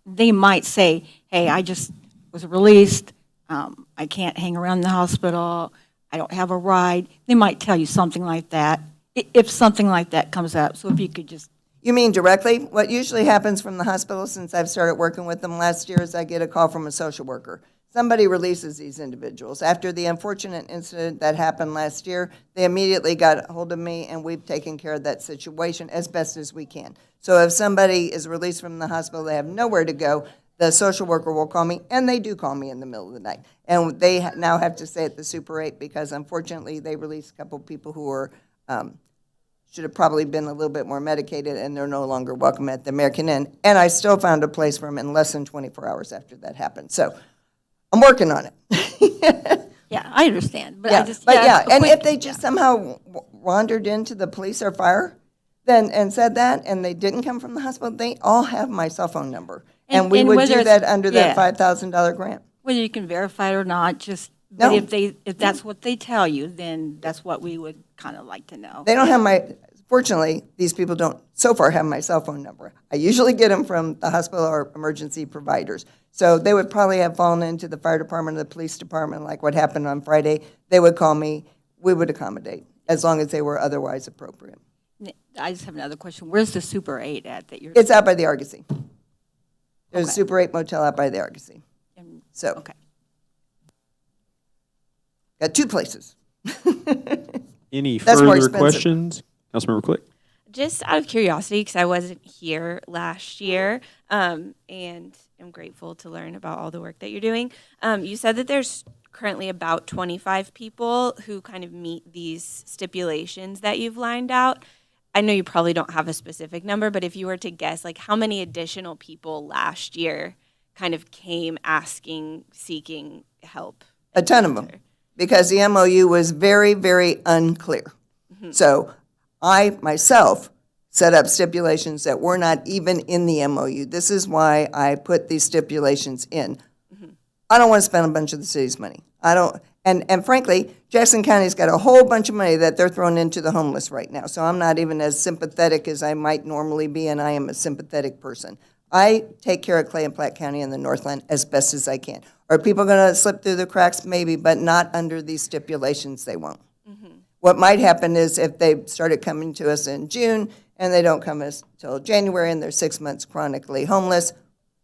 they might say, hey, I just was released, I can't hang around the hospital, I don't have a ride. They might tell you something like that, if something like that comes up. So if you could just. You mean directly? What usually happens from the hospital since I've started working with them last year is I get a call from a social worker. Somebody releases these individuals. After the unfortunate incident that happened last year, they immediately got a hold of me, and we've taken care of that situation as best as we can. So if somebody is released from the hospital, they have nowhere to go, the social worker will call me, and they do call me in the middle of the night. And they now have to stay at the Super 8 because unfortunately they released a couple people who were should have probably been a little bit more medicated, and they're no longer welcome at the American Inn. And I still found a place for them in less than 24 hours after that happened. So I'm working on it. Yeah, I understand, but Yeah, I just. but yeah, a and quick- if they just somehow wandered into the police or fire, then, and said that, and they didn't come from the hospital, they all have my cell phone number. And we And would whether do it's- that under that yeah. $5,000 grant. Whether you can verify it or not, just, but No. if that's what they tell you, then that's what we would kind of like to know. They don't have my Fortunately, these people don't so far have my cell phone number. I usually get them from the hospital or emergency providers. So they would probably have fallen into the fire department or the police department, like what happened on Friday. They would call me. We would accommodate, as long as they were otherwise appropriate. I just have another question. Where's the Super 8 at that you're? It's out by the Argosy. There's a Okay. Super 8 motel out by the Argosy. So, Okay. got two places. Any That's more further expensive. questions? Councilmember Click? Just out of curiosity, because I wasn't here last year, and I'm grateful to learn about all the work that you're doing. You said that there's currently about 25 people who kind of meet these stipulations that you've lined out. I know you probably don't have a specific number, but if you were to guess, like how many additional people last year kind of came asking, seeking help? A ton of them, because the MOU was very, very unclear. So I myself set up stipulations that were not even in the MOU. This is why I put these stipulations in. I don't want to spend a bunch of the city's money. I don't, and frankly, Jackson County's got a whole bunch of money that they're throwing into the homeless right now. So I'm not even as sympathetic as I might normally be, and I am a sympathetic person. I take care of Clay and Platte County and the Northland as best as I can. Are people going to slip through the cracks? Maybe, but not under these stipulations, they won't. What might happen is if they started coming to us in June and they don't come until January and they're 6 months chronically homeless,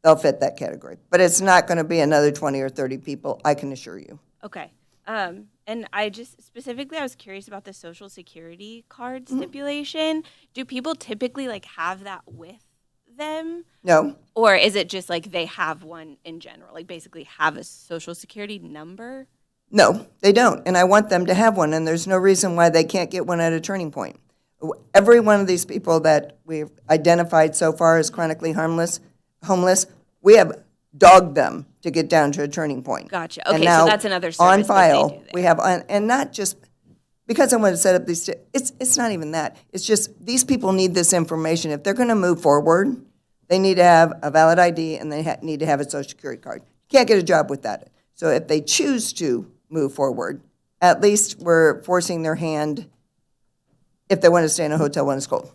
they'll fit that category. But it's not going to be another 20 or 30 people, I can assure you. Okay. And I just specifically, I was curious about the Social Security card stipulation. Do people typically like have that with them? No. Or is it just like they have one in general, like basically have a Social Security number? No, they don't, and I want them to have one, and there's no reason why they can't get one at a Turning Point. Every one of these people that we've identified so far as chronically homeless, we have dogged them to get down to a Turning Point. Gotcha. And Okay, now, so that's another service on that they file, do there. we have, and not just, because I want to set up these, it's not even that. It's just, these people need this information. If they're going to move forward, they need to have a valid ID, and they need to have a Social Security card. You can't get a job without it. So if they choose to move forward, at least we're forcing their hand if they want to stay in a hotel when it's cold.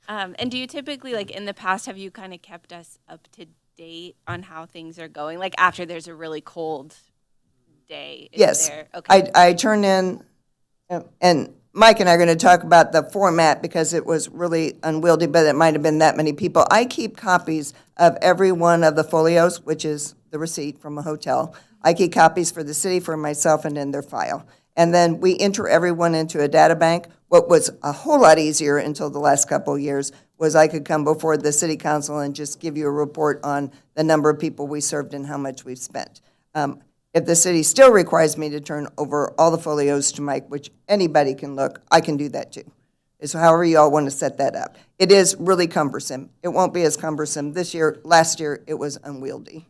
And do you typically, like in the past, have you kind of kept us up to date on how things are going? Like after there's a really cold day? Yes. Okay. I turn in, and Mike and I are going to talk about the format because it was really unwieldy, but it might have been that many people. I keep copies of every one of the folios, which is the receipt from a hotel. I keep copies for the city, for myself, and in their file. And then we enter everyone into a data bank. What was a whole lot easier until the last couple of years was I could come before the city council and just give you a report on the number of people we served and how much we've spent. If the city still requires me to turn over all the folios to Mike, which anybody can look, I can do that too. So however you all want to set that up. It is really cumbersome. It won't be as cumbersome this year. Last year, it was unwieldy.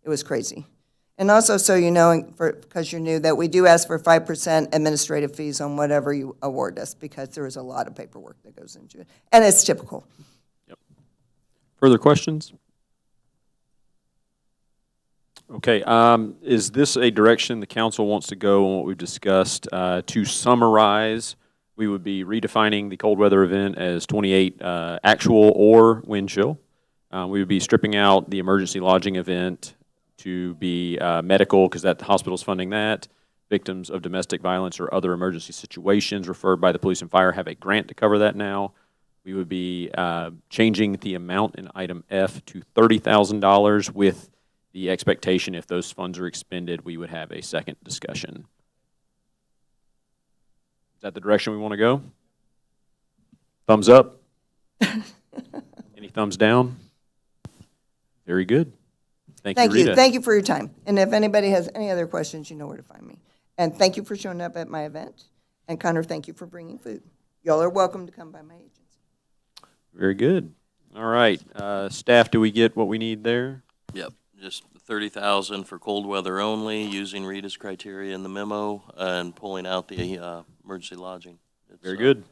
It was crazy. And also, so you know, because you're new, that we do ask for 5% administrative fees on whatever you award us, because there is a lot of paperwork that goes into it. And it's typical. Further questions? Okay, is this a direction the council wants to go on what we've discussed? To summarize, we would be redefining the cold weather event as 28 actual or wind chill. We would be stripping out the emergency lodging event to be medical, because that hospital's funding that. Victims of domestic violence or other emergency situations referred by the police and fire have a grant to cover that now. We would be changing the amount in item F to $30,000 with the expectation if those funds are expended, we would have a second discussion. Is that the direction we want to go? Thumbs up? Any thumbs down? Very good. Thank you, Rita. Thank you for your time. And if anybody has any other questions, you know where to find me. And thank you for showing up at my event. And Connor, thank you for bringing food. Y'all are welcome to come by my agency. Very good. All right. Staff, do we get what we need there? Yep, just 30,000 for cold weather only, using Rita's criteria in the memo, and pulling out the emergency lodging. Very good.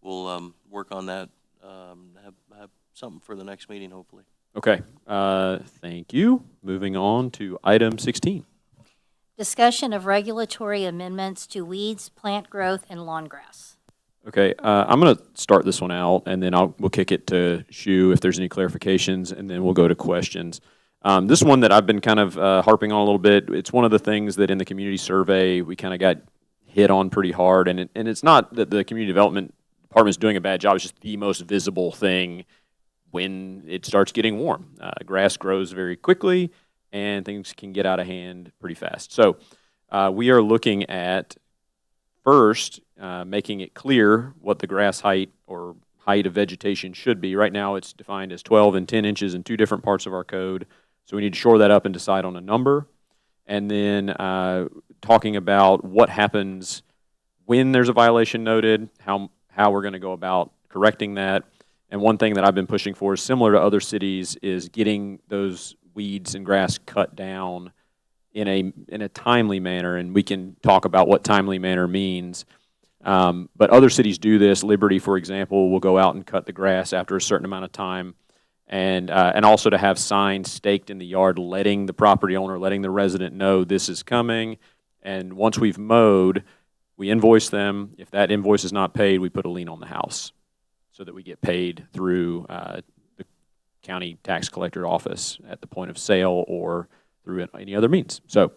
We'll work on that, have something for the next meeting, hopefully. Okay. Thank you. Moving on to item 16. Discussion of regulatory amendments to weeds, plant growth, and lawn grass. Okay, I'm going to start this one out, and then we'll kick it to Shu if there's any clarifications, and then we'll go to questions. This one that I've been kind of harping on a little bit, it's one of the things that in the community survey we kind of got hit on pretty hard, and it's not that the community development department is doing a bad job, it's just the most visible thing when it starts getting warm. Grass grows very quickly, and things can get out of hand pretty fast. So we are looking at, first, making it clear what the grass height or height of vegetation should be. Right now it's defined as 12 and 10 inches in two different parts of our code. So we need to shore that up and decide on a number. And then talking about what happens when there's a violation noted, how we're going to go about correcting that. And one thing that I've been pushing for, similar to other cities, is getting those weeds and grass cut down in a timely manner. And we can talk about what timely manner means. But other cities do this. Liberty, for example, will go out and cut the grass after a certain amount of time. And also to have signs staked in the yard letting the property owner, letting the resident know this is coming. And once we've mowed, we invoice them. If that invoice is not paid, we put a lien on the house so that we get paid through the county tax collector office at the point of sale or through any other means. So,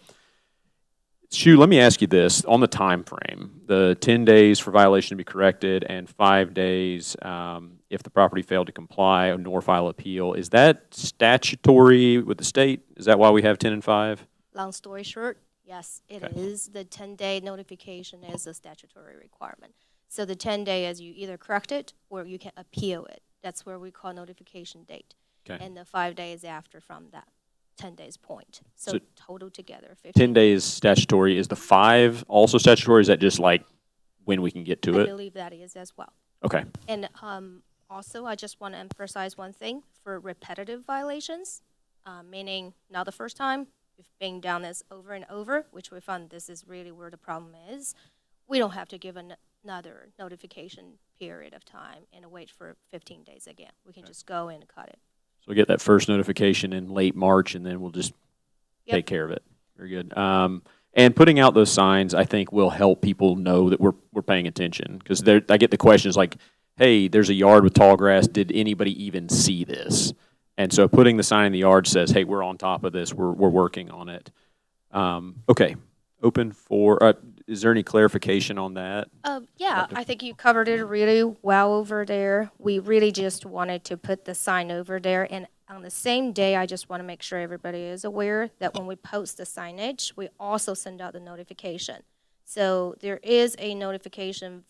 Shu, let me ask you this. On the time frame, the 10 days for violation to be corrected and 5 days if the property failed to comply nor file appeal, is that statutory with the state? Is that why we have 10 and 5? Long story short, yes, it is. The 10-day notification is a statutory requirement. So the 10-day is you either correct it or you can appeal it. That's where we call notification date. Okay. And the 5 days after from that 10 days point. So total together, 15. 10 days statutory. Is the 5 also statutory? Is that just like when we can get to it? I believe that is as well. Okay. And also, I just want to emphasize one thing for repetitive violations, meaning not the first time, we've been down this over and over, which we found this is really where the problem is. We don't have to give another notification period of time and wait for 15 days again. We can just go and cut it. So we get that first notification in late March, and then we'll just take care of it. Very good. And putting out those signs, I think, will help people know that we're paying attention. Because I get the questions like, hey, there's a yard with tall grass. Did anybody even see this? And so putting the sign in the yard says, hey, we're on top of this. We're working on it. Okay. Open for, is there any clarification on that? Yeah, I think you covered it really well over there. We really just wanted to put the sign over there. And on the same day, I just want to make sure everybody is aware that when we post the signage, we also send out the notification. So there is a notification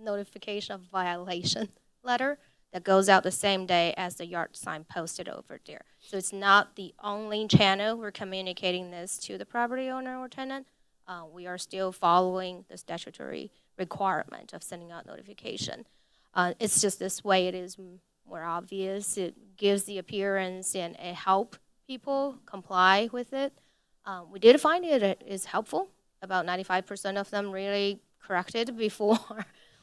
notification of violation letter that goes out the same day as the yard sign posted over there. So it's not the only channel we're communicating this to the property owner or tenant. We are still following the statutory requirement of sending out notification. It's just this way it is more obvious. It gives the appearance and it help people comply with it. We did find it is helpful. About 95% of them really corrected before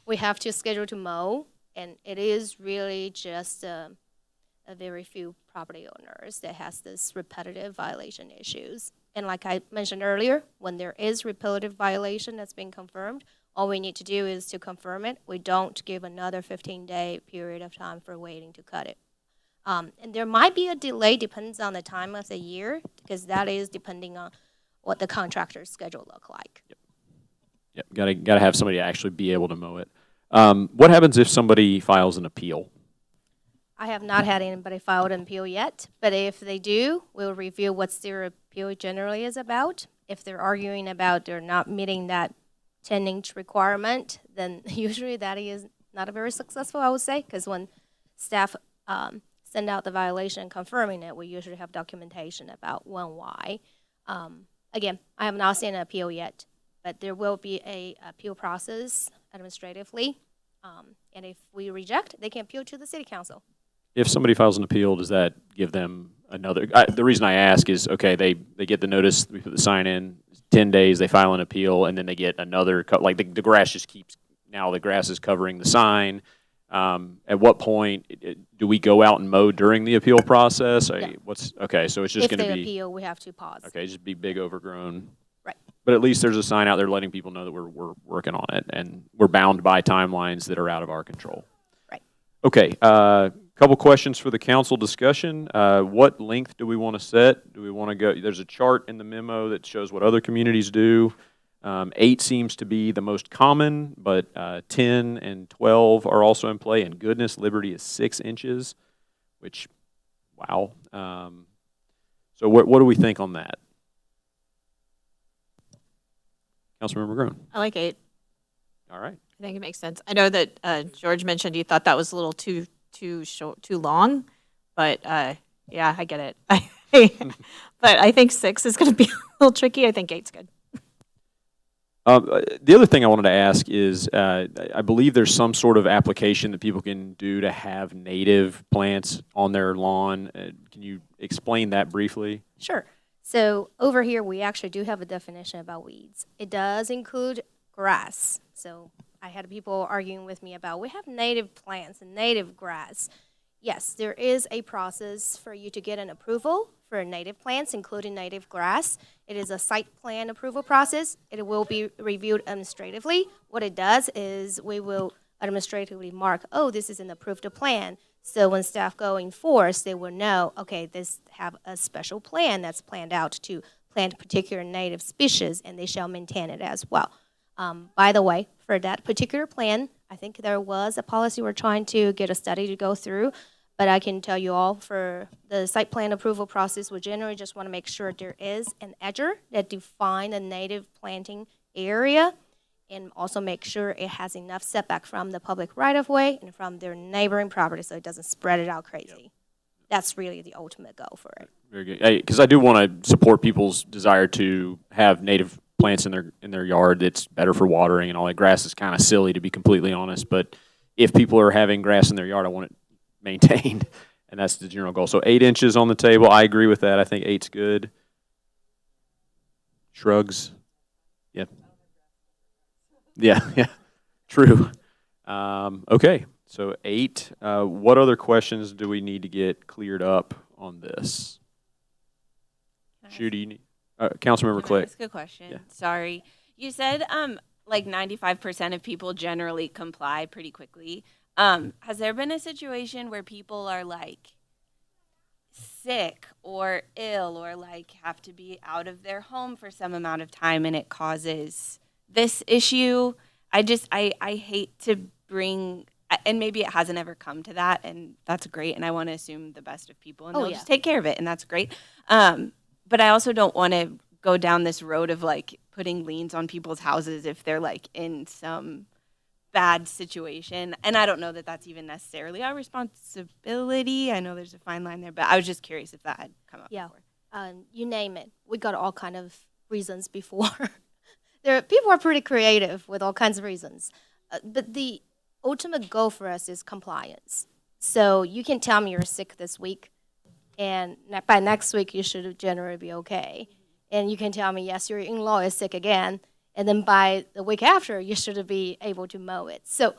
we have to schedule to mow. And it is really just a very few property owners that has this repetitive violation issues. And like I mentioned earlier, when there is repetitive violation that's been confirmed, all we need to do is to confirm it. We don't give another 15-day period of time for waiting to cut it. And there might be a delay, depends on the time of the year, because that is depending on what the contractor's schedule look like. Yep. Gotta have somebody actually be able to mow it. What happens if somebody files an appeal? I have not had anybody file an appeal yet, but if they do, we'll review what their appeal generally is about. If they're arguing about they're not meeting that 10-inch requirement, then usually that is not a very successful, I would say, because when staff send out the violation confirming it, we usually have documentation about when, why. Again, I have not seen an appeal yet, but there will be a appeal process administratively, and if we reject, they can appeal to the city council. If somebody files an appeal, does that give them another? The reason I ask is, okay, they get the notice, we put the sign in, 10 days, they file an appeal, and then they get another, like the grass just keeps, now the grass is covering the sign. At what point do we go out and mow during the appeal process? No. Okay, so it's just going to be. If they appeal, we have to pause. Okay, just be big overgrown. Right. But at least there's a sign out there letting people know that we're working on it, and we're bound by timelines that are out of our control. Right. Okay, couple questions for the council discussion. What length do we want to set? Do we want to go, there's a chart in the memo that shows what other communities do. 8 seems to be the most common, but 10 and 12 are also in play, and goodness, Liberty is 6 inches, which, wow. So what do we think on that? Councilmember Groen. I like 8. All right. I think it makes sense. I know that George mentioned you thought that was a little too short, too long, but yeah, I get it. But I think 6 is going to be a little tricky. I think 8's good. The other thing I wanted to ask is, I believe there's some sort of application that people can do to have native plants on their lawn. Can you explain that briefly? Sure. So over here, we actually do have a definition about weeds. It does include grass. So I had people arguing with me about, we have native plants and native grass. Yes, there is a process for you to get an approval for native plants, including native grass. It is a site plan approval process. It will be reviewed administratively. What it does is we will administratively mark, oh, this is an approved plan. So when staff go in force, they will know, okay, this have a special plan that's planned out to plant particular native species, and they shall maintain it as well. By the way, for that particular plan, I think there was a policy we're trying to get a study to go through, but I can tell you all for the site plan approval process, we generally just want to make sure there is an edger that define a native planting area, and also make sure it has enough setback from the public right-of-way and from their neighboring property so it doesn't spread it out crazy. Yep. That's really the ultimate goal for it. Very good. Because I do want to support people's desire to have native plants in their yard. It's better for watering and all that. Grass is kind of silly, to be completely honest, but if people are having grass in their yard, I want it maintained, and that's the general goal. So 8 inches on the table. I agree with that. I think 8's good. Shrugs. Yeah. Yeah, true. Okay, so 8. What other questions do we need to get cleared up on this? Judy, you need, Councilmember Click. That's a good question. Yeah. Sorry. You said like 95% of people generally comply pretty quickly. Has there been a situation where people are like sick or ill or like have to be out of their home for some amount of time and it causes this issue? I hate to bring, and maybe it hasn't ever come to that, and that's great, and I want to assume the best of people, and they'll just take care of it, and that's great. But I also don't want to go down this road of like putting liens on people's houses if they're like in some bad situation, and I don't know that that's even necessarily our responsibility. I know there's a fine line there, but I was just curious if that had come up before. You name it. We got all kind of reasons before. People are pretty creative with all kinds of reasons. But the ultimate goal for us is compliance. So you can tell me you're sick this week, and by next week you should generally be okay. And you can tell me, yes, your in-law is sick again, and then by the week after, you should be able to mow it. So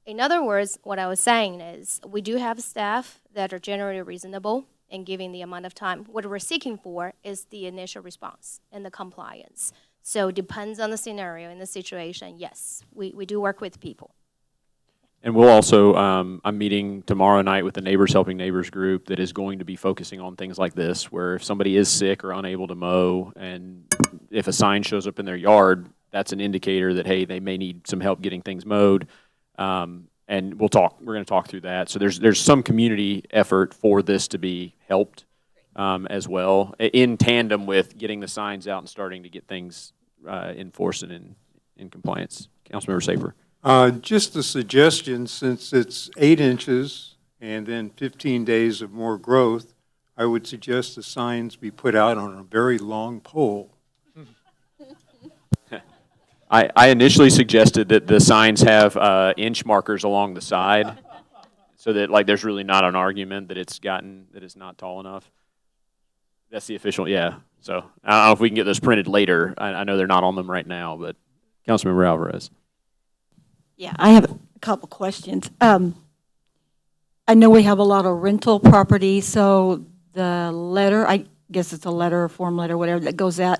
in other words, what I was saying is we do have staff that are generally reasonable in giving the amount of time. What we're seeking for is the initial response and the compliance. So it depends on the scenario and the situation. Yes, we do work with people. And we'll also, I'm meeting tomorrow night with the Neighbors Helping Neighbors group that is going to be focusing on things like this, where if somebody is sick or unable to mow, and if a sign shows up in their yard, that's an indicator that, hey, they may need some help getting things mowed. And we're going to talk through that. So there's some community effort for this to be helped as well, in tandem with getting the signs out and starting to get things enforced and in compliance. Councilmember Saper. Just a suggestion, since it's 8 inches and then 15 days of more growth, I would suggest the signs be put out on a very long pole. I initially suggested that the signs have inch markers along the side, so that like there's really not an argument that it's not tall enough. That's the official, yeah. So I don't know if we can get those printed later. I know they're not on them right now, but Councilmember Alvarez. Yeah, I have a couple questions. I know we have a lot of rental property, so the letter, I guess it's a letter, a form letter, whatever, that goes out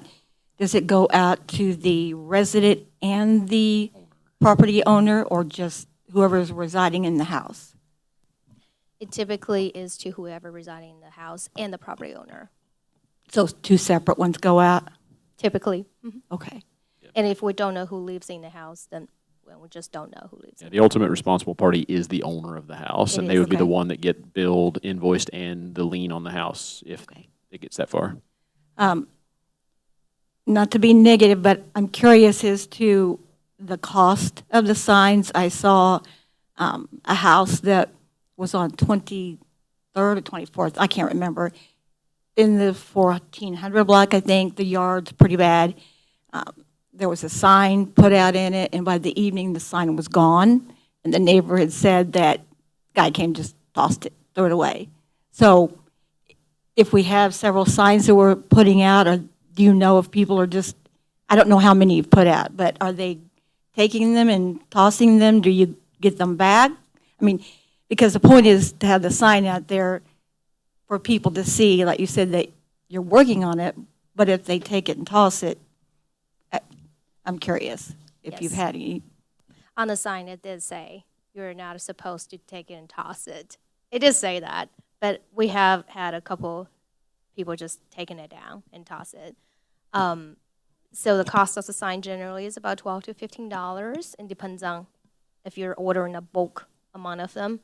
does it go out to the resident and the property owner, or just whoever is residing in the house? It typically is to whoever residing in the house and the property owner, So two separate ones go out? typically. Okay. And if we don't know who lives in the house, then well, we just don't know who lives in Yeah, the ultimate responsible party is the owner of the house, It and is, they would be the okay. one that get billed, invoiced, and the lien on the house if it gets that far. Not to be negative, but I'm curious as to the cost of the signs. I saw a house that was on 23rd or 24th, I can't remember, in the 1400 block, I think. The yard's pretty bad. There was a sign put out in it, and by the evening, the sign was gone. And the neighbor had said that guy came, just tossed it, threw it away. So if we have several signs that we're putting out, or do you know if people are just, I don't know how many you've put out, but are they taking them and tossing them? Do you get them back? I mean, because the point is to have the sign out there for people to see, like you said, that you're working on it, but if they take it and toss it, I'm curious if you've Yes. had any. On the sign, it did say you're not supposed to take it and toss it. It did say that, but we have had a couple people just taking it down and toss it. So the cost of the sign generally is about $12 to $15, and depends on if you're ordering a bulk amount of them.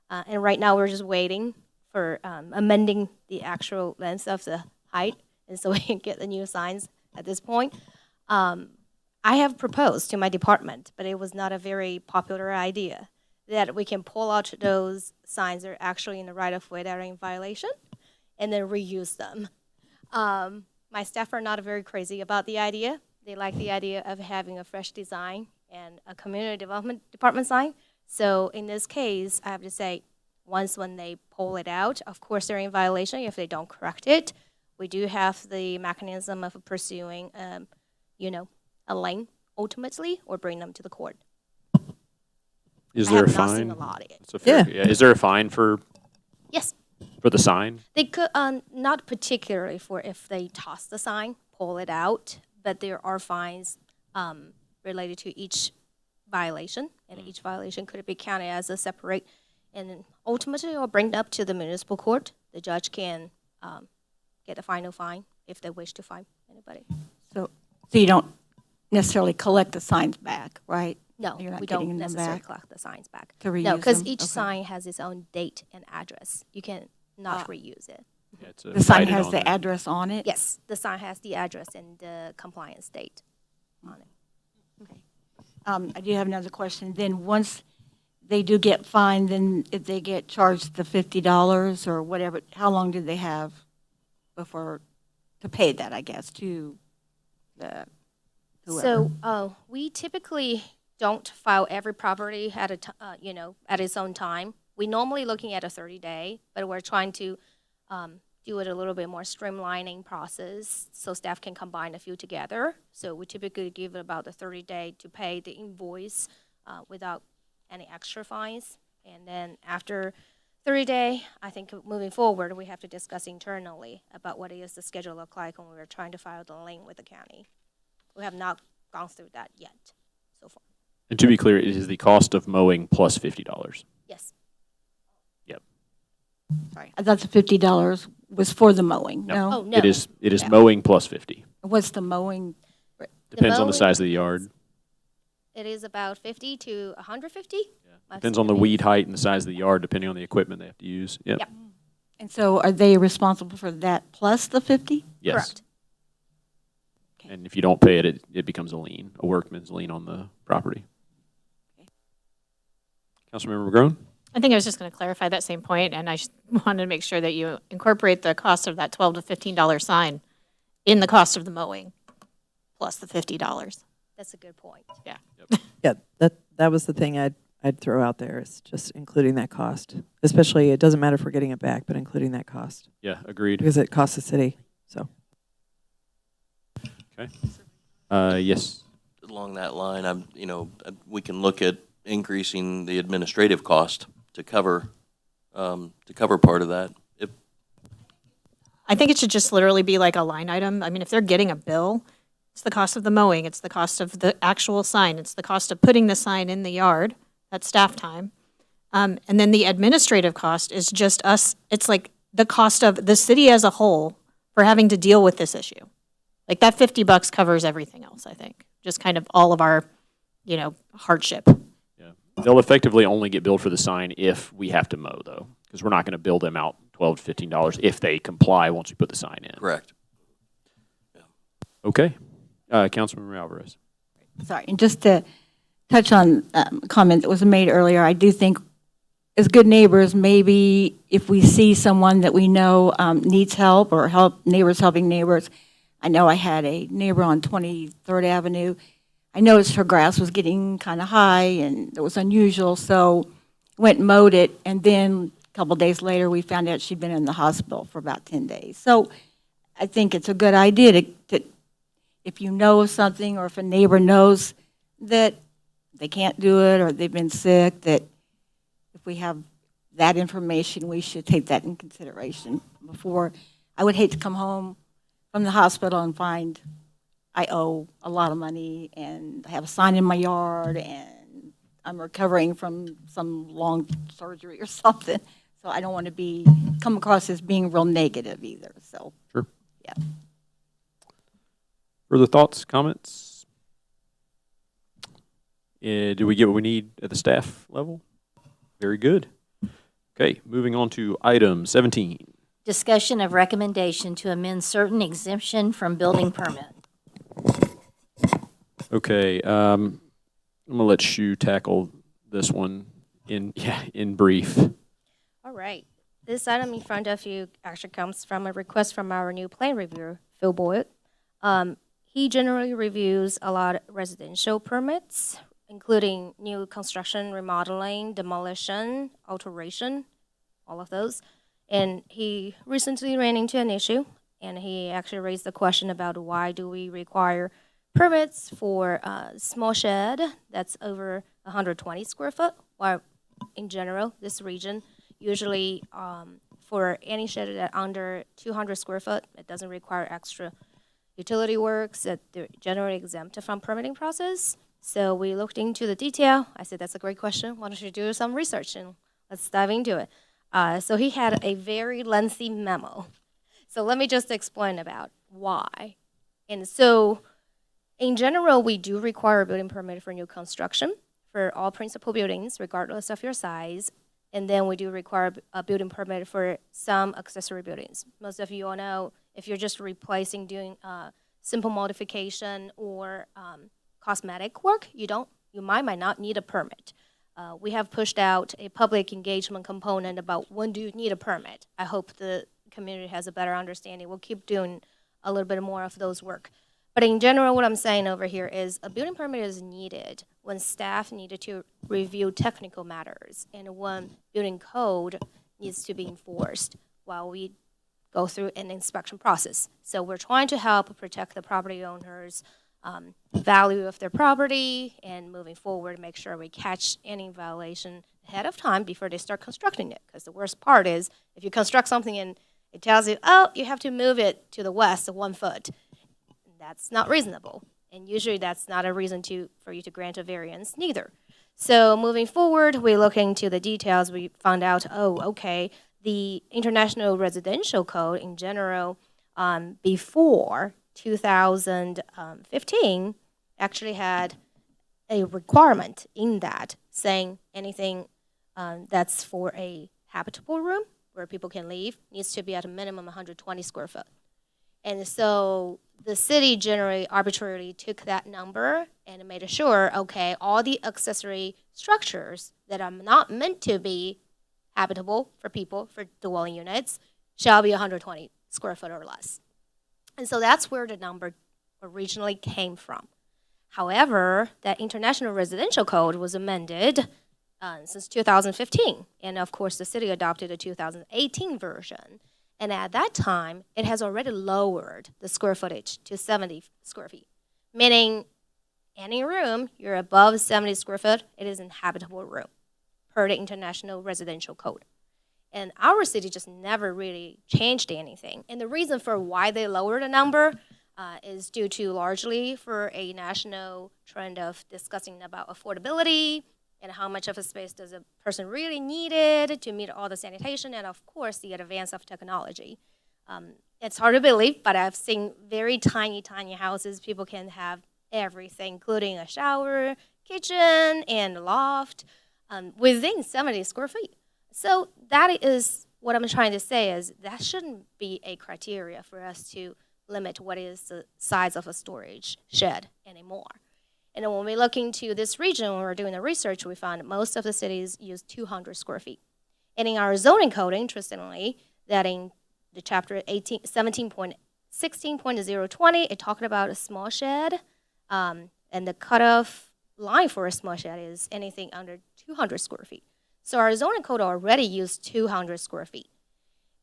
And right now, we're just waiting for amending the actual length of the height, and so we can get the new signs at this point. I have proposed to my department, but it was not a very popular idea, that we can pull out those signs that are actually in the right-of-way that are in violation, and then reuse them. My staff are not very crazy about the idea. They like the idea of having a fresh design and a community development department sign. So in this case, I have to say, once when they pull it out, of course they're in violation if they don't correct it. We do have the mechanism of pursuing, a lane ultimately, or bring them to the court. Is I there a have not seen fine? a lot of it. That's a fair, yeah. Is there a fine for Yes, the sign? they could, not particularly for if they toss the sign, pull it out, but there are fines related to each violation, and each violation could be counted as a separate, and ultimately, or bring it up to the municipal court. The judge can get a final fine if they wish to fine anybody. So you don't necessarily collect the signs back, right? No, You're not we getting don't them necessarily back collect the signs back. to reuse No, because them? each Okay. sign has its own date and address. You can not reuse it. Yeah, it's The sign cited has on the there. address on it? Yes, the sign has the address and the compliance date on it. I do have another question. Then once they do get fined, then if they get charged the $50 or whatever, how long do they have before, to pay that, I guess, to the whoever? So we typically don't file every property at at its own time. We normally looking at a 30-day, but we're trying to do it a little bit more streamlining process so staff can combine a few together. So we typically give it about a 30-day to pay the invoice without any extra fines. And then after 30-day, I think moving forward, we have to discuss internally about what is the schedule look like when we're trying to file the lien with the county. We have not gone through that yet so far. And to be clear, it is the cost of mowing plus $50. Yes. Yep. Sorry, I thought the $50 was for the mowing, no? Oh, no. It is Yeah. mowing plus 50. What's the mowing? Depends on the mowing- size of the yard. It is about 50 to 150. Depends on the weed height and the size of the yard, depending on the equipment they have to use. Yep. Yep. And so are they responsible for that plus the 50? Yes. Correct. And if you don't pay it, it becomes a lien, a workman's lien on the property. Councilmember McGrone? I think I was just going to clarify that same point, and I wanted to make sure that you incorporate the cost of that $12 to $15 sign in the cost of the mowing, plus the $50. That's a good point. Yeah. Yeah, that was the thing I'd throw out there, is just including that cost. Especially, it doesn't matter if we're getting it back, but including that cost. Yeah, agreed. Because it costs the city, so. Okay. Yes. Along that line, we can look at increasing the administrative cost to cover part of that. I think it should just literally be like a line item. I mean, if they're getting a bill, It's the cost of the mowing, it's the cost of the actual sign, it's the cost of putting the sign in the yard, that's staff time. And then the administrative cost is just us, it's like the cost of the city as a whole for having to deal with this issue. Like that $50 covers everything else, I think. Just kind of all of our, hardship. Yeah. They'll effectively only get billed for the sign if we have to mow, though, because we're not going to bill them out $12 to $15 if they comply once we put the sign in. Correct. Okay. Councilmember Alvarez. Sorry, and just to touch on a comment that was made earlier, I do think as good neighbors, maybe if we see someone that we know needs help or neighbors helping neighbors. I know I had a neighbor on 23rd Avenue. I noticed her grass was getting kind of high and it was unusual, so went and mowed it, and then a couple days later, we found out she'd been in the hospital for about 10 days. So I think it's a good idea to if you know of something or if a neighbor knows that they can't do it or they've been sick, that if we have that information, we should take that in consideration before. I would hate to come home from the hospital and find I owe a lot of money and I have a sign in my yard and I'm recovering from some long surgery or something. So I don't want to come across as being real negative either. So, Sure. Yeah. Further thoughts, comments? Do we get what we need at the staff level? Very good. Okay, moving on to item 17. Discussion of recommendation to amend certain exemption from building permit. Okay, I'm gonna let you tackle this one in brief. All right. This item in front of you actually comes from a request from our new plan reviewer, Phil Boyd. He generally reviews a lot of residential permits, including new construction, remodeling, demolition, alteration, all of those. And he recently ran into an issue, and he actually raised the question about why do we require permits for a small shed that's over 120 square foot, while in general, this region, usually for any shed that under 200 square foot, it doesn't require extra utility works, that they're generally exempt from permitting process. So we looked into the detail. I said, that's a great question. Why don't you do some research and let's dive into it. So he had a very lengthy memo. So let me just explain about why. And so in general, we do require a building permit for new construction for all principal buildings, regardless of your size. And then we do require a building permit for some accessory buildings. Most of you all know if you're just replacing, doing simple modification or cosmetic work, you might not need a permit. We have pushed out a public engagement component about when do you need a permit. I hope the community has a better understanding. We'll keep doing a little bit more of those work. But in general, what I'm saying over here is a building permit is needed when staff needed to review technical matters and when building code needs to be enforced while we go through an inspection process. So we're trying to help protect the property owners' value of their property and moving forward, make sure we catch any violation ahead of time before they start constructing it. Because the worst part is if you construct something and it tells you, oh, you have to move it to the west 1 foot. That's not reasonable. And usually that's not a reason for you to grant a variance neither. So moving forward, we look into the details. We found out, the International Residential Code in general, before 2015, actually had a requirement in that saying anything that's for a habitable room where people can live needs to be at a minimum 120 square foot. And so the city generally arbitrarily took that number and made sure, all the accessory structures that are not meant to be habitable for people, for dwelling units, shall be 120 square foot or less. And so that's where the number originally came from. However, that International Residential Code was amended since 2015. And of course, the city adopted a 2018 version. And at that time, it has already lowered the square footage to 70 square feet, meaning any room you're above 70 square foot, it is an habitable room per the International Residential Code. And our city just never really changed anything. And the reason for why they lowered the number, is due to largely for a national trend of discussing about affordability and how much of a space does a person really needed to meet all the sanitation, and of course the advance of technology. It's hard to believe, but I've seen very tiny, tiny houses. People can have everything, including a shower, kitchen, and loft within 70 square feet. So that is what I'm trying to say is that shouldn't be a criteria for us to limit what is the size of a storage shed anymore. And then when we look into this region, when we're doing the research, we found most of the cities use 200 square feet. And in our zoning code, interestingly, that in the chapter 17.16.020, it talked about a small shed, and the cutoff line for a small shed is anything under 200 square feet. So our zoning code already used 200 square feet.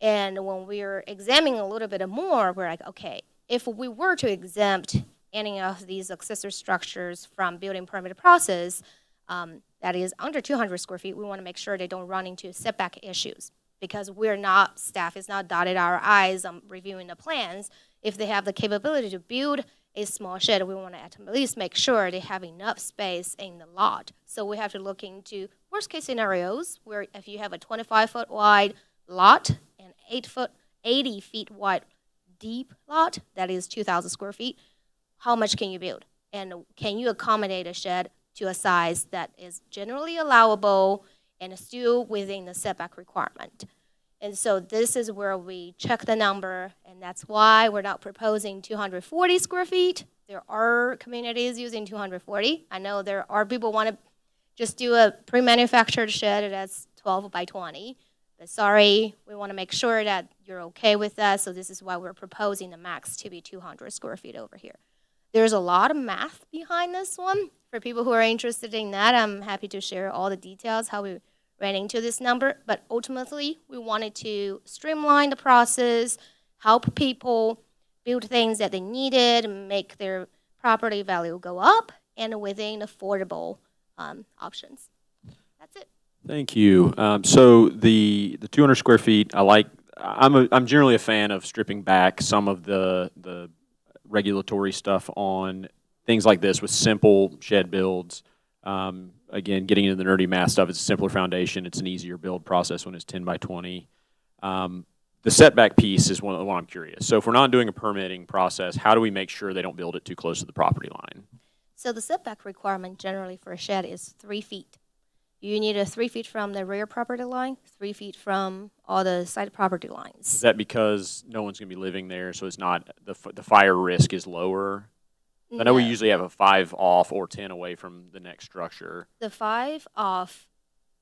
And when we were examining a little bit more, we're like, okay, if we were to exempt any of these accessory structures from building permit process that is under 200 square feet, we want to make sure they don't run into setback issues, because staff is not dotted our I's on reviewing the plans. If they have the capability to build a small shed, we want to at least make sure they have enough space in the lot. So we have to look into worst case scenarios where if you have a 25-foot wide lot and 80 feet wide deep lot, that is 2,000 square feet, how much can you build? And can you accommodate a shed to a size that is generally allowable and still within the setback requirement? And so this is where we check the number, and that's why we're not proposing 240 square feet. There are communities using 240. I know there are people want to just do a pre-manufactured shed that's 12 by 20. But sorry, we want to make sure that you're okay with that, so this is why we're proposing the max to be 200 square feet over here. There's a lot of math behind this one. For people who are interested in that, I'm happy to share all the details, how we ran into this number, but ultimately we wanted to streamline the process, help people build things that they needed, make their property value go up, and within affordable options. That's it. Thank you. So the 200 square feet, I'm generally a fan of stripping back some of the regulatory stuff on things like this with simple shed builds. Again, getting into the nerdy math stuff, it's a simpler foundation. It's an easier build process when it's 10 by 20. The setback piece is one I'm curious. So if we're not doing a permitting process, how do we make sure they don't build it too close to the property line? So the setback requirement generally for a shed is 3 feet. You need 3 feet from the rear property line, 3 feet from all the side property lines. Is that because no one's going to be living there, so it's not the fire risk is lower? I know we usually have a 5 off or 10 away from the next structure. The 5 off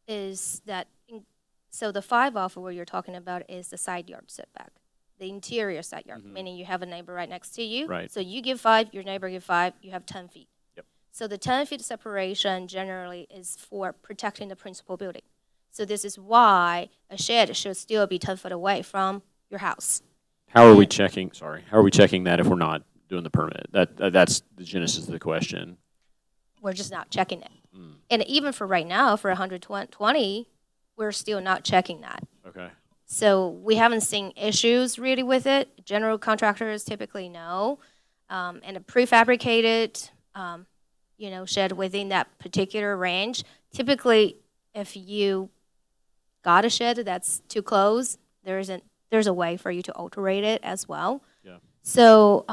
is that, so the 5 off where you're talking about is the side yard setback, the interior side yard, meaning you have a neighbor right next to you. Right. So you give 5, your neighbor give 5, you have 10 feet. Yep. So the 10 feet separation generally is for protecting the principal building. So this is why a shed should still be 10 foot away from your house. How are we checking that if we're not doing the permit? That's the genesis of the question. We're just not checking it. And even for right now, for 120, we're still not checking that. Okay. So we haven't seen issues really with it. General contractors typically no. And a prefabricated, shed within that particular range, typically if you got a shed that's too close, there's a way for you to alterate it as well. Yeah. So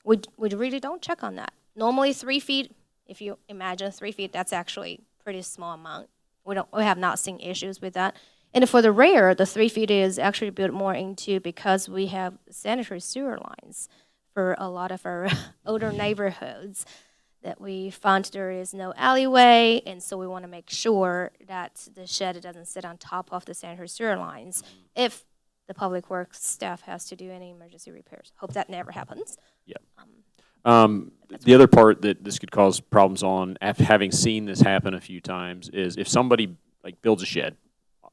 we really don't check on that. Normally 3 feet, if you imagine 3 feet, that's actually a pretty small amount. We have not seen issues with that. And for the rear, the 3 feet is actually built more into because we have sanitary sewer lines for a lot of our older neighborhoods that we found there is no alleyway, and so we want to make sure that the shed doesn't sit on top of the sanitary sewer lines if the public works staff has to do any emergency repairs. Hope that never happens. Yep. The other part that this could cause problems on, after having seen this happen a few times, is if somebody builds a shed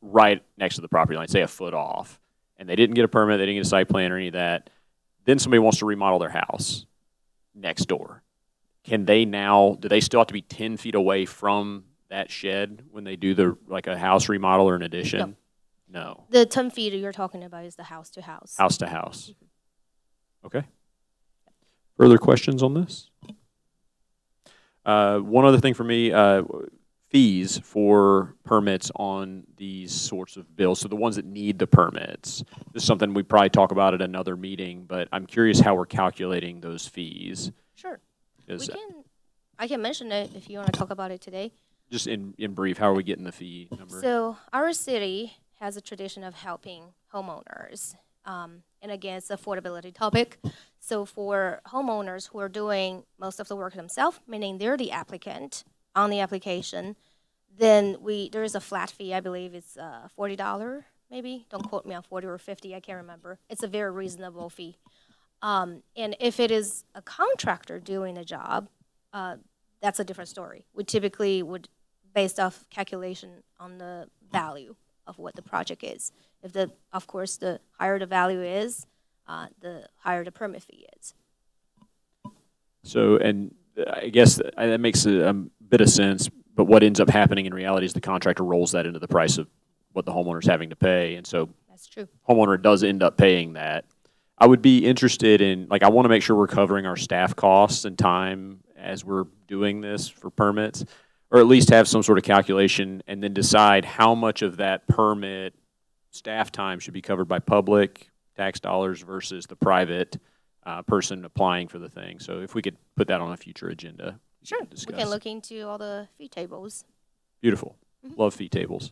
right next to the property line, say a foot off, and they didn't get a permit, they didn't get a site plan or any of that, then somebody wants to remodel their house next door. Do they still have to be 10 feet away from that shed when they do a house remodel or an addition? No. The 10 feet you're talking about is the house to house. House to house. Okay. Further questions on this? One other thing for me, fees for permits on these sorts of bills, so the ones that need the permits. This is something we probably talk about at another meeting, but I'm curious how we're calculating those fees. Sure. Is- I can mention it if you want to talk about it today. Just in brief, how are we getting the fee number? So our city has a tradition of helping homeowners. And again, it's an affordability topic. So for homeowners who are doing most of the work themselves, meaning they're the applicant on the application, then there is a flat fee. I believe it's $40 maybe. Don't quote me on 40 or 50. I can't remember. It's a very reasonable fee. And if it is a contractor doing the job, that's a different story. We typically would, based off calculation on the value of what the project is. Of course, the higher the value is, the higher the permit fee is. So, and I guess that makes a bit of sense, but what ends up happening in reality is the contractor rolls that into the price of what the homeowner's having to pay, and so That's true. homeowner does end up paying that. I would be interested in, I want to make sure we're covering our staff costs and time as we're doing this for permits, or at least have some sort of calculation and then decide how much of that permit staff time should be covered by public tax dollars versus the private person applying for the thing. So if we could put that on a future agenda. Sure. We discuss. can look into all the fee tables. Beautiful. Love fee tables.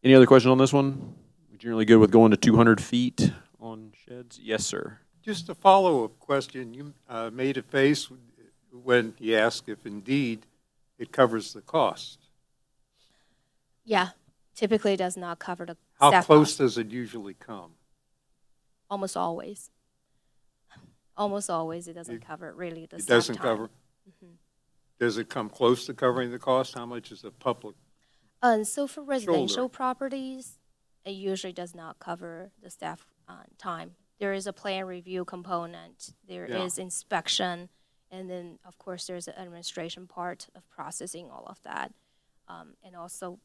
Any other questions on this one? We're generally good with going to 200 feet on sheds? Yes, sir. Just a follow-up question. You made a face when he asked if indeed it covers the cost. Yeah. Typically, it does not cover the How staff close cost. does it usually come? Almost always. Almost always, it doesn't cover really the It staff doesn't time. cover? Does it come close to covering the cost? How much is the public? So for residential properties, it usually does not cover the staff time. There is a plan review component. There is Yeah. inspection, and then of course there's an administration part of processing all of that. And also,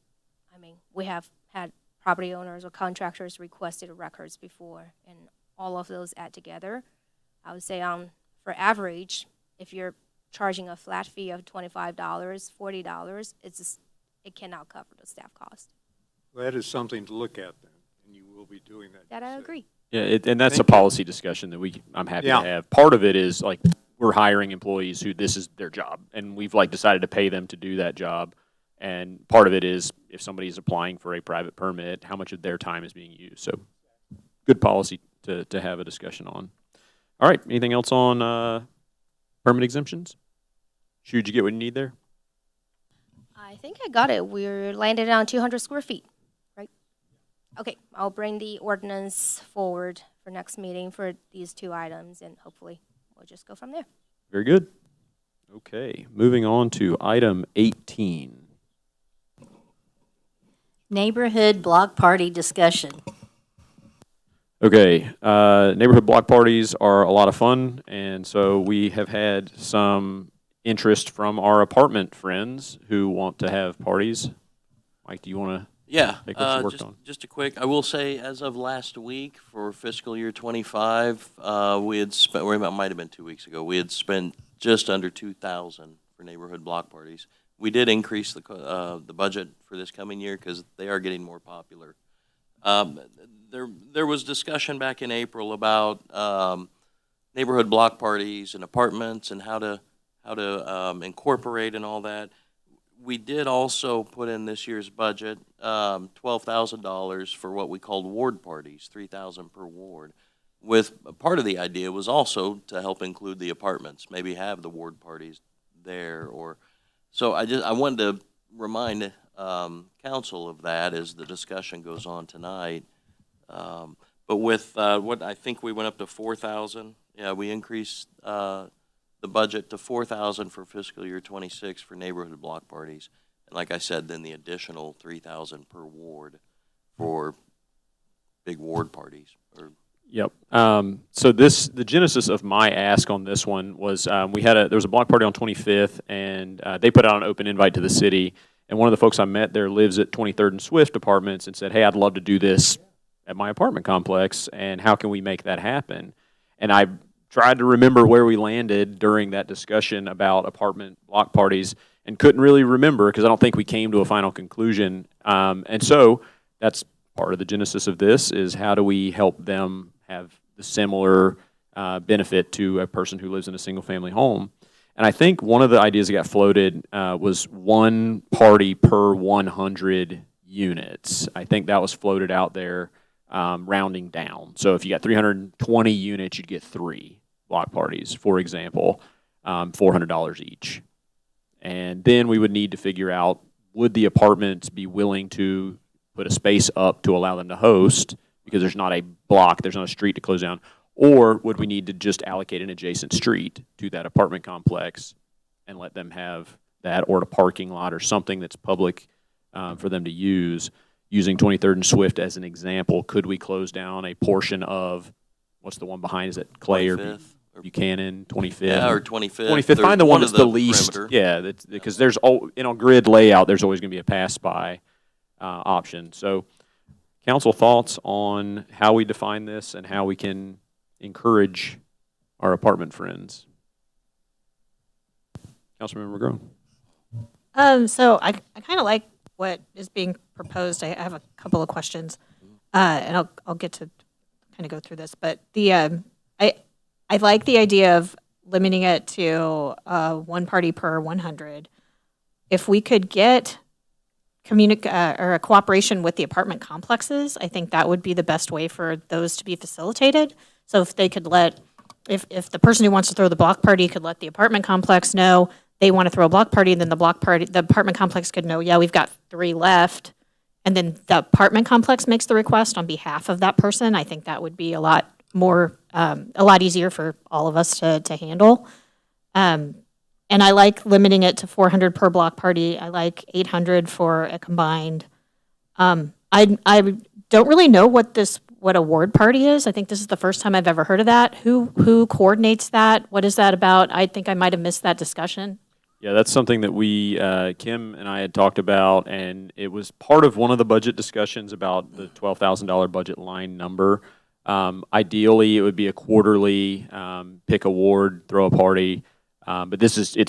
I mean, we have had property owners or contractors requested records before, and all of those add together. I would say for average, if you're charging a flat fee of $25, $40, it cannot cover the staff cost. Well, that is something to look at then, and you will be doing that. That I agree. Yeah, and that's a Thank you. policy discussion that I'm happy Yeah. to have. Part of it is we're hiring employees who this is their job, and we've decided to pay them to do that job. And part of it is if somebody's applying for a private permit, how much of their time is being used. So good policy to have a discussion on. All right, anything else on permit exemptions? Shu, did you get what you need there? I think I got it. We're landed on 200 square feet, right? Okay, I'll bring the ordinance forward for next meeting for these two items, and hopefully we'll just go from there. Very good. Okay, moving on to item 18. Neighborhood block party discussion. Okay, neighborhood block parties are a lot of fun, and so we have had some interest from our apartment friends who want to have parties. Mike, do you want to Yeah, take what you worked on? just a quick, I will say, as of last week for fiscal year '25, we had spent, or it might have been 2 weeks ago, we had spent just under $2,000 for neighborhood block parties. We did increase the budget for this coming year because they are getting more popular. There was discussion back in April about neighborhood block parties and apartments and how to incorporate and all that. We did also put in this year's budget $12,000 for what we called ward parties, $3,000 per ward. With part of the idea was also to help include the apartments, maybe have the ward parties there. Or so I wanted to remind council of that as the discussion goes on tonight. But with what I think we went up to 4,000. Yeah, we increased the budget to 4,000 for fiscal year '26 for neighborhood block parties, and like I said, then the additional 3,000 per ward for big ward parties. Yep. So the genesis of my ask on this one was there was a block party on 25th, and they put out an open invite to the city. And one of the folks I met there lives at 23rd and Swift Apartments and said, "Hey, I'd love to do this at my apartment complex, and how can we make that happen?" And I tried to remember where we landed during that discussion about apartment block parties and couldn't really remember because I don't think we came to a final conclusion. And so that's part of the genesis of this is how do we help them have the similar benefit to a person who lives in a single-family home. And I think one of the ideas that got floated was one party per 100 units. I think that was floated out there, rounding down. So if you got 320 units, you'd get 3 block parties, for example, $400 each. And then we would need to figure out, would the apartments be willing to put a space up to allow them to host because there's not a block, there's not a street to close down, or would we need to just allocate an adjacent street to that apartment complex and let them have that, or a parking lot or something that's public for them to use? Using 23rd and Swift as an example, could we close down a portion of, what's the one behind, is it Clay or Buchanan, 25th? Yeah, or 25th. 25th, find the one that's of the least, perimeter. yeah, because there's, in a grid layout, there's always going to be a pass-by option. So council thoughts on how we define this and how we can encourage our apartment friends? Councilmember McGrone. So I kind of like what is being proposed. I have a couple of questions, and I'll get to kind of go through this. But I like the idea of limiting it to one party per 100. If we could get or a cooperation with the apartment complexes, I think that would be the best way for those to be facilitated. So if they could if the person who wants to throw the block party could let the apartment complex know they want to throw a block party, and then the apartment complex could know, yeah, we've got 3 left, and then the apartment complex makes the request on behalf of that person, I think that would be a lot easier for all of us to handle. And I like limiting it to 400 per block party. I like 800 for a combined. I don't really know what a ward party is. I think this is the first time I've ever heard of that. Who coordinates that? What is that about? I think I might have missed that discussion. Yeah, that's something that we, Kim and I had talked about, and it was part of one of the budget discussions about the $12,000 budget line number. Ideally, it would be a quarterly, pick a ward, throw a party, but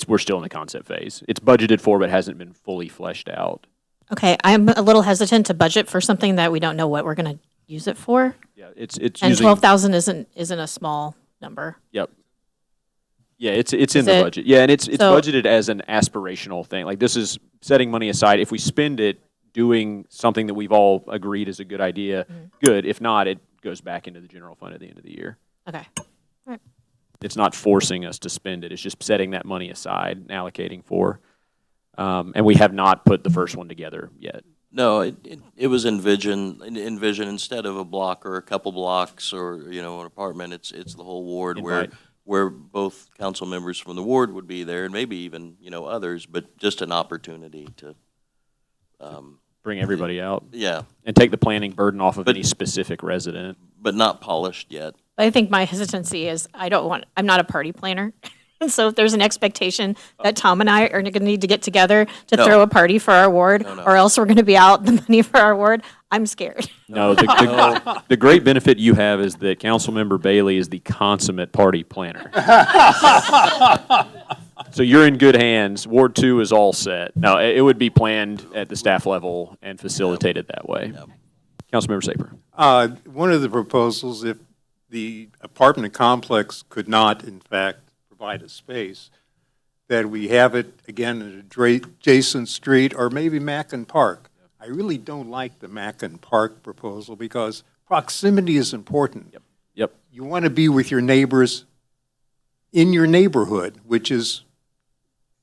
we're still in the concept phase. It's budgeted for, but hasn't been fully fleshed out. Okay, I'm a little hesitant to budget for something that we don't know what we're going to use it for. Yeah, it's and using, 12,000 isn't a small number. Yep. Yeah, it's in the budget. Yeah, and it's budgeted as an aspirational thing. Like, this is setting money aside. If we spend it doing something that we've all agreed is a good idea, good. If not, it goes back into the general fund at the end of the year. Okay. All right. It's not forcing us to spend it. It's just setting that money aside and allocating for. And we have not put the first one together yet. No, it was envision instead of a block or a couple blocks or an apartment. It's the whole ward where both council members from the ward would be there, and maybe even others, but just an opportunity to bring everybody out. Yeah, and take the planning burden off of any specific resident. But not polished yet. I think my hesitancy is I'm not a party planner. And so if there's an expectation that Tom and I are going to need to get together to throw a party for our ward, or else we're going to be out the money for our ward, I'm scared. No, the great benefit you have is that Councilmember Bailey is the consummate party planner. So you're in good hands. Ward 2 is all set. No, it would be planned at the staff level and facilitated that way. Councilmember Saper. One of the proposals, if the apartment complex could not, in fact, provide a space, that we have it, again, at an adjacent street, or maybe Mackin Park. I really don't like the Mackin Park proposal because proximity is important. Yep. You want to be with your neighbors in your neighborhood, which is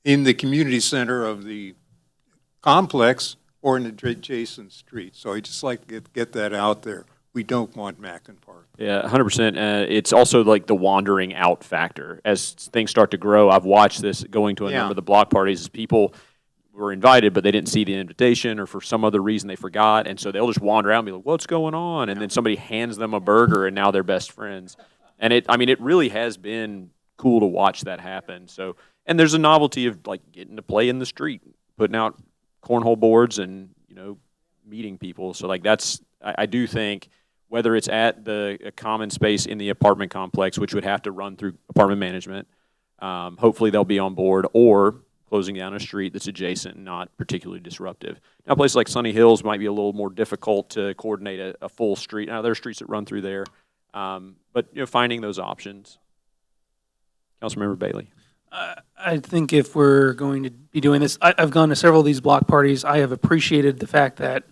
in the community center of the complex or in an adjacent street. So I just like to get that out there. We don't want Mackin Park. Yeah, 100%. It's also like the wandering out factor. As things start to grow, I've watched this going to a number of the block parties as people were invited, but they didn't see the invitation, or for some other reason they forgot, and so they'll just wander out and be like, what's going on? And then somebody hands them a burger, and now they're best friends. And it really has been cool to watch that happen. So, and there's a novelty of like getting to play in the street, putting out cornhole boards and, meeting people. So like I do think whether it's at a common space in the apartment complex, which would have to run through apartment management. Hopefully they'll be on board, or closing down a street that's adjacent and not particularly disruptive. Now, places like Sunny Hills might be a little more difficult to coordinate a full street. Now, there are streets that run through there, but finding those options. Councilmember Bailey. I think if we're going to be doing this, I've gone to several of these block parties. I have appreciated the fact that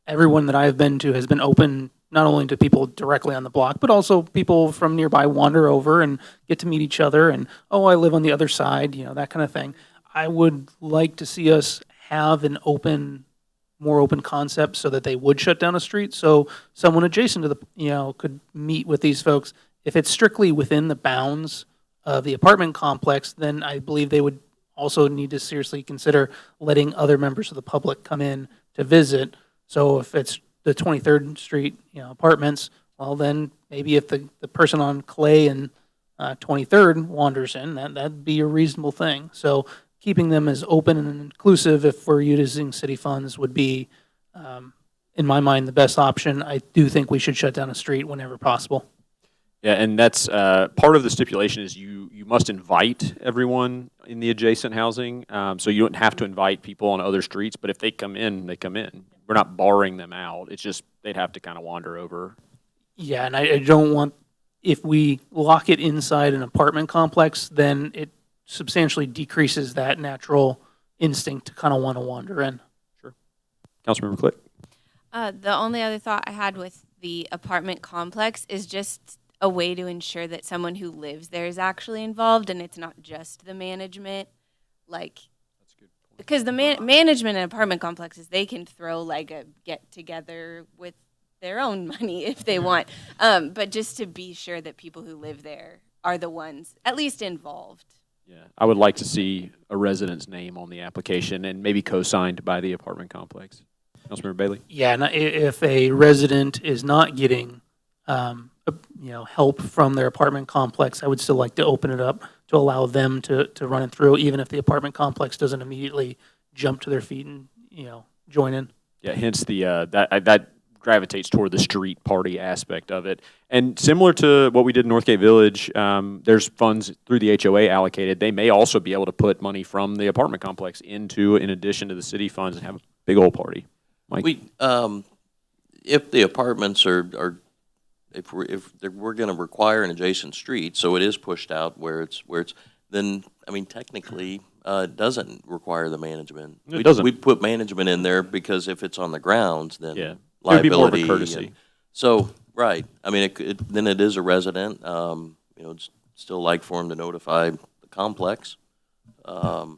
everyone that I've been to has been open not only to people directly on the block, but also people from nearby wander over and get to meet each other and, oh, I live on the other side, that kind of thing. I would like to see us have an more open concept so that they would shut down a street. So someone adjacent to could meet with these folks. If it's strictly within the bounds of the apartment complex, then I believe they would also need to seriously consider letting other members of the public come in to visit. So if it's the 23rd Street, apartments, well, then maybe if the person on Clay and 23rd wanders in, that'd be a reasonable thing. So keeping them as open and inclusive, if we're using city funds, would be, in my mind, the best option. I do think we should shut down a street whenever possible. Yeah, and that's part of the stipulation is you must invite everyone in the adjacent housing. So you don't have to invite people on other streets, but if they come in, they come in. We're not barring them out. It's just they'd have to kind of wander over. Yeah, and I don't want, if we lock it inside an apartment complex, then it substantially decreases that natural instinct to kind of want to wander in. Sure. Councilmember Click. The only other thought I had with the apartment complex is just a way to ensure that someone who lives there is actually involved and it's not just the management. Because the management in apartment complexes, they can throw like a get together with their own money if they want. But just to be sure that people who live there are the ones at least involved. Yeah, I would like to see a resident's name on the application and maybe co-signed by the apartment complex. Councilmember Bailey. Yeah, and if a resident is not getting help from their apartment complex, I would still like to open it up to allow them to run it through, even if the apartment complex doesn't immediately jump to their feet and join in. Yeah, hence the that gravitates toward the street party aspect of it. And similar to what we did in Northgate Village, there's funds through the HOA allocated. They may also be able to put money from the apartment complex in addition to the city funds, and have a big old party. Mike? If the apartments are if we're going to require an adjacent street, so it is pushed out where it's then technically it doesn't require the management. It doesn't. We put management in there because if it's on the grounds, then Yeah. liability. It would be more of a courtesy. So right, then it is a resident. It's still like for him to notify the complex. But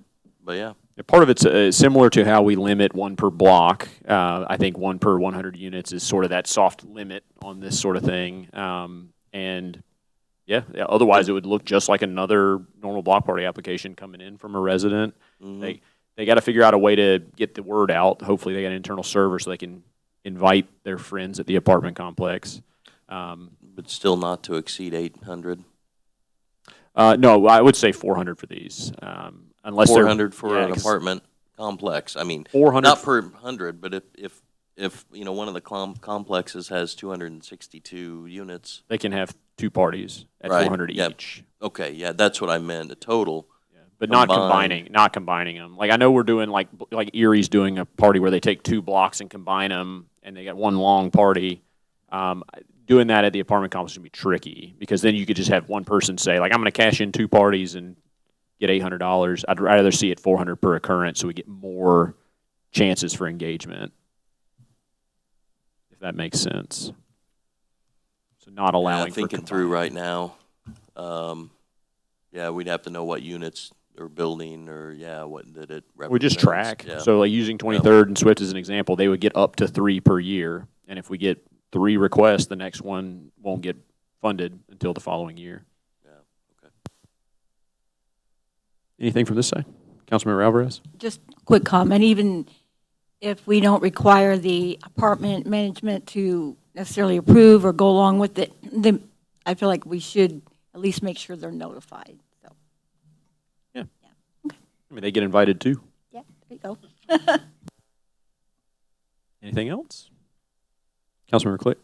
yeah. Part of it's similar to how we limit one per block. I think 1 per 100 units is sort of that soft limit on this sort of thing. Otherwise it would look just like another normal block party application coming in from a resident. Mm-hmm. They got to figure out a way to get the word out. Hopefully they got an internal server so they can invite their friends at the apartment complex. But still not to exceed 800. No, I would say 400 for these. Unless 400 for an apartment complex. 400 not per 100, but if one of the complexes has 262 units, they can have 2 parties at 400 each. Okay, yeah, that's what I meant. A total, but not combining them. Like I know we're doing like Erie's doing a party where they take 2 blocks and combine them, and they got one long party. Doing that at the apartment complex would be tricky because then you could just have one person say like I'm going to cash in 2 parties and get $800. I'd rather see it 400 per occurrence so we get more chances for engagement, if that makes sense. So not allowing thinking through right now, we'd have to know what units or building or what did it represents. We just track. Yeah. So like using 23rd and Swift as an example, they would get up to 3 per year, and if we get 3 requests, the next one won't get funded until the following year. Anything from this side? Councilmember Alvarez? Just quick comment, even if we don't require the apartment management to necessarily approve or go along with it, then I feel like we should at least make sure they're notified. So. Yeah. Okay. They get invited too. Yeah, there you go. Anything else? Councilmember Click?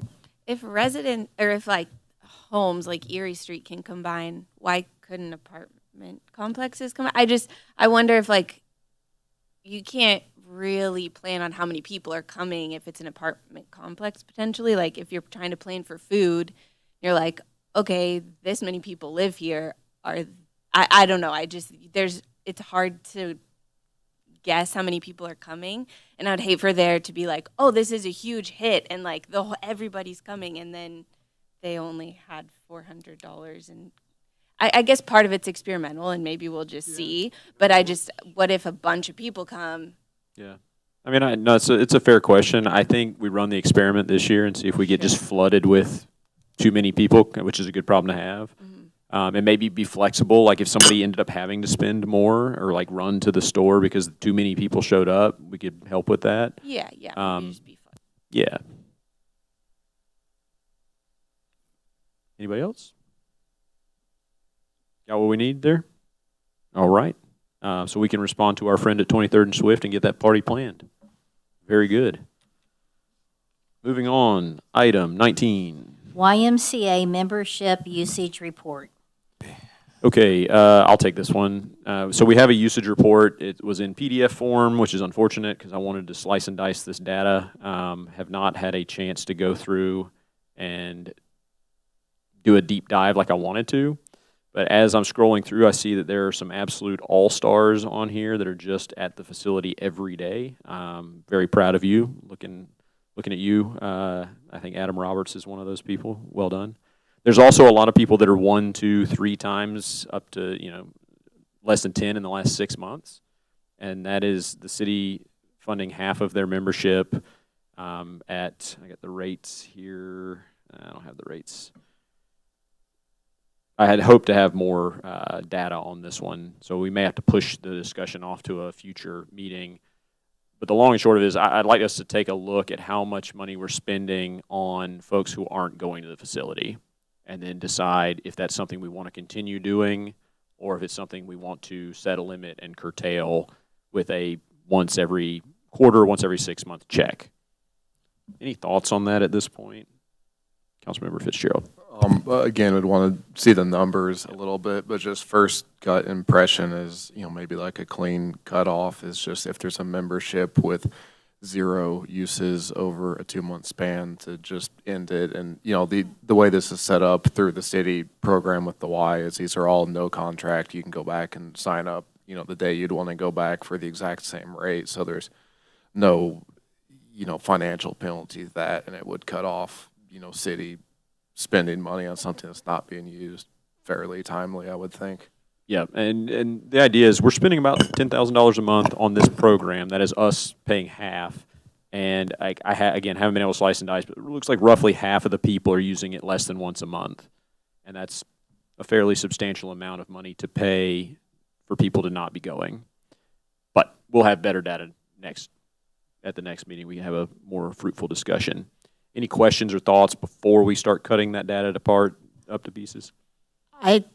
resident or if like homes like Erie Street can combine, why couldn't apartment complexes combine? I wonder if like you can't really plan on how many people are coming if it's an apartment complex potentially. Like if you're trying to plan for food, you're like, okay, this many people live here. I don't know. It's hard to guess how many people are coming, and I'd hate for there to be like, oh, this is a huge hit, and like everybody's coming, and then they only had $400, and I guess part of it's experimental, and maybe we'll just see. But what if a bunch of people come? Yeah. I mean, no, it's a fair question. I think we run the experiment this year and see if we get just flooded with too many people, which is a good problem to have. And maybe be flexible, like if somebody ended up having to spend more or like run to the store because too many people showed up, we could help with that. Yeah. Just be fun. Yeah. Anybody else? Got what we need there? All right. So we can respond to our friend at 23rd and Swift and get that party planned. Very good. Moving on, item 19. YMCA membership usage report. Okay, I'll take this one. So we have a usage report. It was in PDF form, which is unfortunate because I wanted to slice and dice this data. Have not had a chance to go through and do a deep dive like I wanted to. But as I'm scrolling through, I see that there are some absolute all-stars on here that are just at the facility every day. Very proud of you. Looking at you. I think Adam Roberts is one of those people. Well done. There's also a lot of people that are 1, 2, 3 times up to, less than 10 in the last 6 months. And that is the city funding half of their membership I got the rates here. I don't have the rates. I had hoped to have more data on this one, so we may have to push the discussion off to a future meeting. But the long and short of it is I'd like us to take a look at how much money we're spending on folks who aren't going to the facility, and then decide if that's something we want to continue doing or if it's something we want to set a limit and curtail with a once every quarter, once every 6 month check. Any thoughts on that at this point? Councilmember Fitzgerald. Again, I'd want to see the numbers a little bit, but just first gut impression is, maybe like a clean cutoff is just if there's a membership with 0 uses over a 2-month span to just end it. And, the way this is set up through the city program with the Y is these are all no contract. You can go back and sign up, the day you'd want to go back for the exact same rate. So there's no, financial penalty to that, and it would cut off, city spending money on something that's not being used fairly timely, I would think. Yeah, and the idea is we're spending about $10,000 a month on this program. That is us paying half. And again, haven't been able to slice and dice, but it looks like roughly half of the people are using it less than once a month. And that's a fairly substantial amount of money to pay for people to not be going. But we'll have better data at the next meeting. We can have a more fruitful discussion. Any questions or thoughts before we start cutting that data apart up to pieces? I'd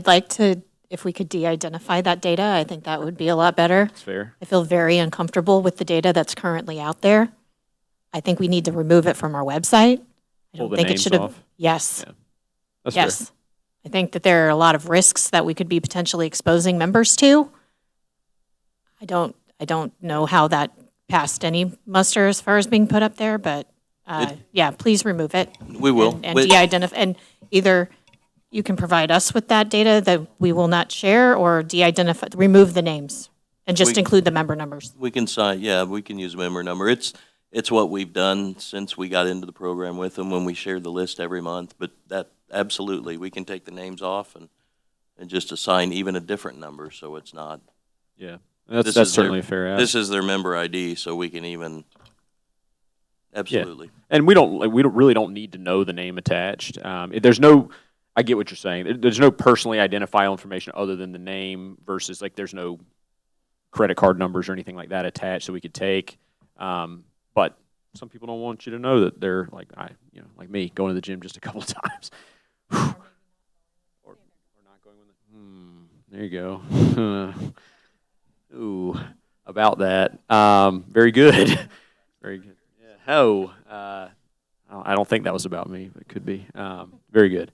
like to, if we could de-identify that data, I think that would be a lot better. That's fair. I feel very uncomfortable with the data that's currently out there. I think we need to remove it from our website. I Pull don't the think it names should have. off? Yes. Yeah. That's yes. fair. I think that there are a lot of risks that we could be potentially exposing members to. I don't know how that passed any muster as far as being put up there, but yeah, please remove it. We will. And de-identify, and either you can provide us with that data that we will not share, or de-identify, remove the names and just include the member numbers. We can we can use a member number. It's what we've done since we got into the program with them when we shared the list every month, but that absolutely, we can take the names off and just assign even a different number so it's not. Yeah. That's certainly a fair ask. This is their member ID, so we can even, absolutely. Yeah. And we really don't need to know the name attached. There's no, I get what you're saying. There's no personally identifiable information other than the name versus there's no credit card numbers or anything like that attached that we could take. But some people don't want you to know that they're like me going to the gym just a couple of times. or not going with it. There you go. Ooh, about that. Very good. Very good. Yeah. I don't think that was about me, but it could be. Very good.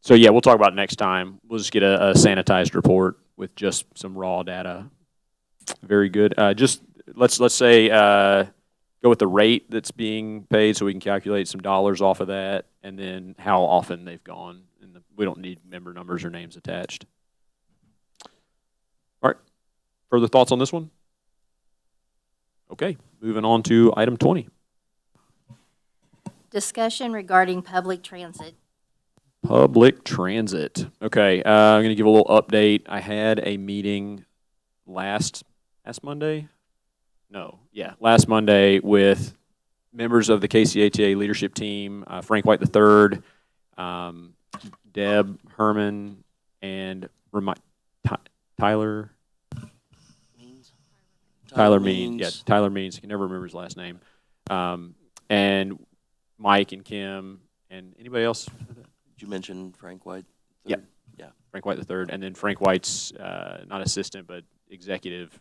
So yeah, we'll talk about it next time. We'll just get a sanitized report with just some raw data. Very good. Just let's say go with the rate that's being paid, so we can calculate some dollars off of that, and then how often they've gone. And we don't need member numbers or names attached. All right. Further thoughts on this one? Okay. Moving on to item 20. Discussion regarding public transit. Public transit. Okay, I'm going to give a little update. I had a meeting last Monday? No, yeah, last Monday with members of the KCATA leadership team, Frank White III, Deb Herman, and Tyler Means. Yeah, Tyler Means. I can never remember his last name. And Mike and Kim and anybody else? Did you mention Frank White? Yeah. Yeah, Frank White III. And then Frank White's not assistant, but executive.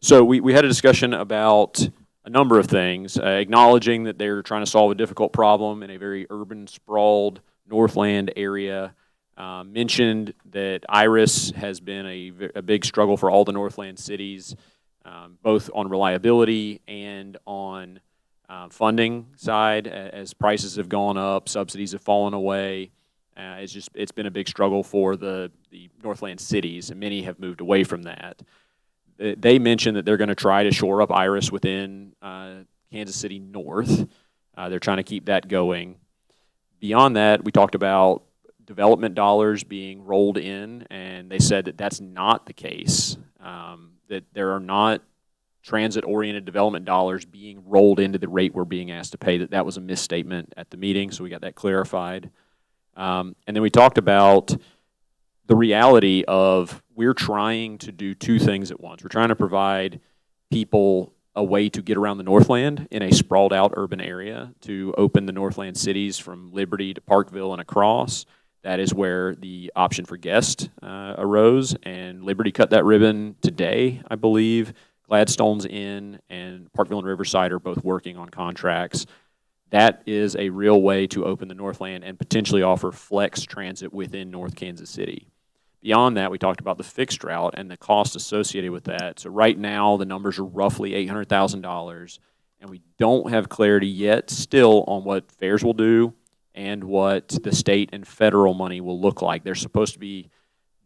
So we had a discussion about a number of things, acknowledging that they're trying to solve a difficult problem in a very urban, sprawled Northland area. Mentioned that IRIS has been a big struggle for all the Northland cities, both on reliability and on funding side. As prices have gone up, subsidies have fallen away. It's been a big struggle for the Northland cities, and many have moved away from that. They mentioned that they're going to try to shore up IRIS within Kansas City North. They're trying to keep that going. Beyond that, we talked about development dollars being rolled in, and they said that that's not the case, that there are not transit-oriented development dollars being rolled into the rate we're being asked to pay, that was a misstatement at the meeting, so we got that clarified. And then we talked about the reality of we're trying to do two things at once. We're trying to provide people a way to get around the Northland in a sprawled out urban area, to open the Northland cities from Liberty to Parkville and across. That is where the option for guest arose, and Liberty cut that ribbon today, I believe. Gladstone's in, and Parkville and Riverside are both working on contracts. That is a real way to open the Northland and potentially offer flex transit within North Kansas City. Beyond that, we talked about the fixed route and the cost associated with that. So right now, the numbers are roughly $800,000, and we don't have clarity yet still on what fares will do and what the state and federal money will look like. They're supposed to be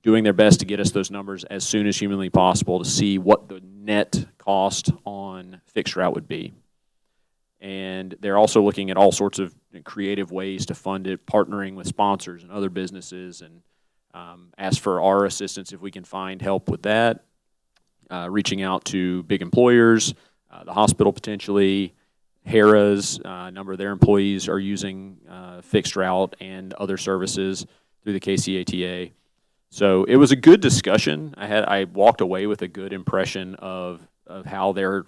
doing their best to get us those numbers as soon as humanly possible to see what the net cost on fixed route would be. And they're also looking at all sorts of creative ways to fund it, partnering with sponsors and other businesses, and ask for our assistance if we can find help with that, reaching out to big employers, the hospital potentially, Harrah's, a number of their employees are using fixed route and other services through the KCATA. So it was a good discussion. I walked away with a good impression of how they're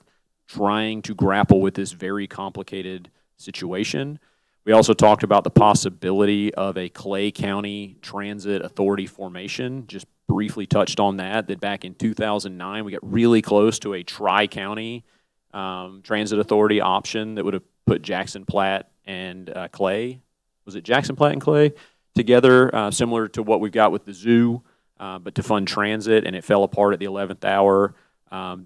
trying to grapple with this very complicated situation. We also talked about the possibility of a Clay County Transit Authority formation. Just briefly touched on that back in 2009, we got really close to a tri-county transit authority option that would have put Jackson Platte and Clay. Was it Jackson Platte and Clay? Together, similar to what we've got with the zoo, but to fund transit, and it fell apart at the 11th hour.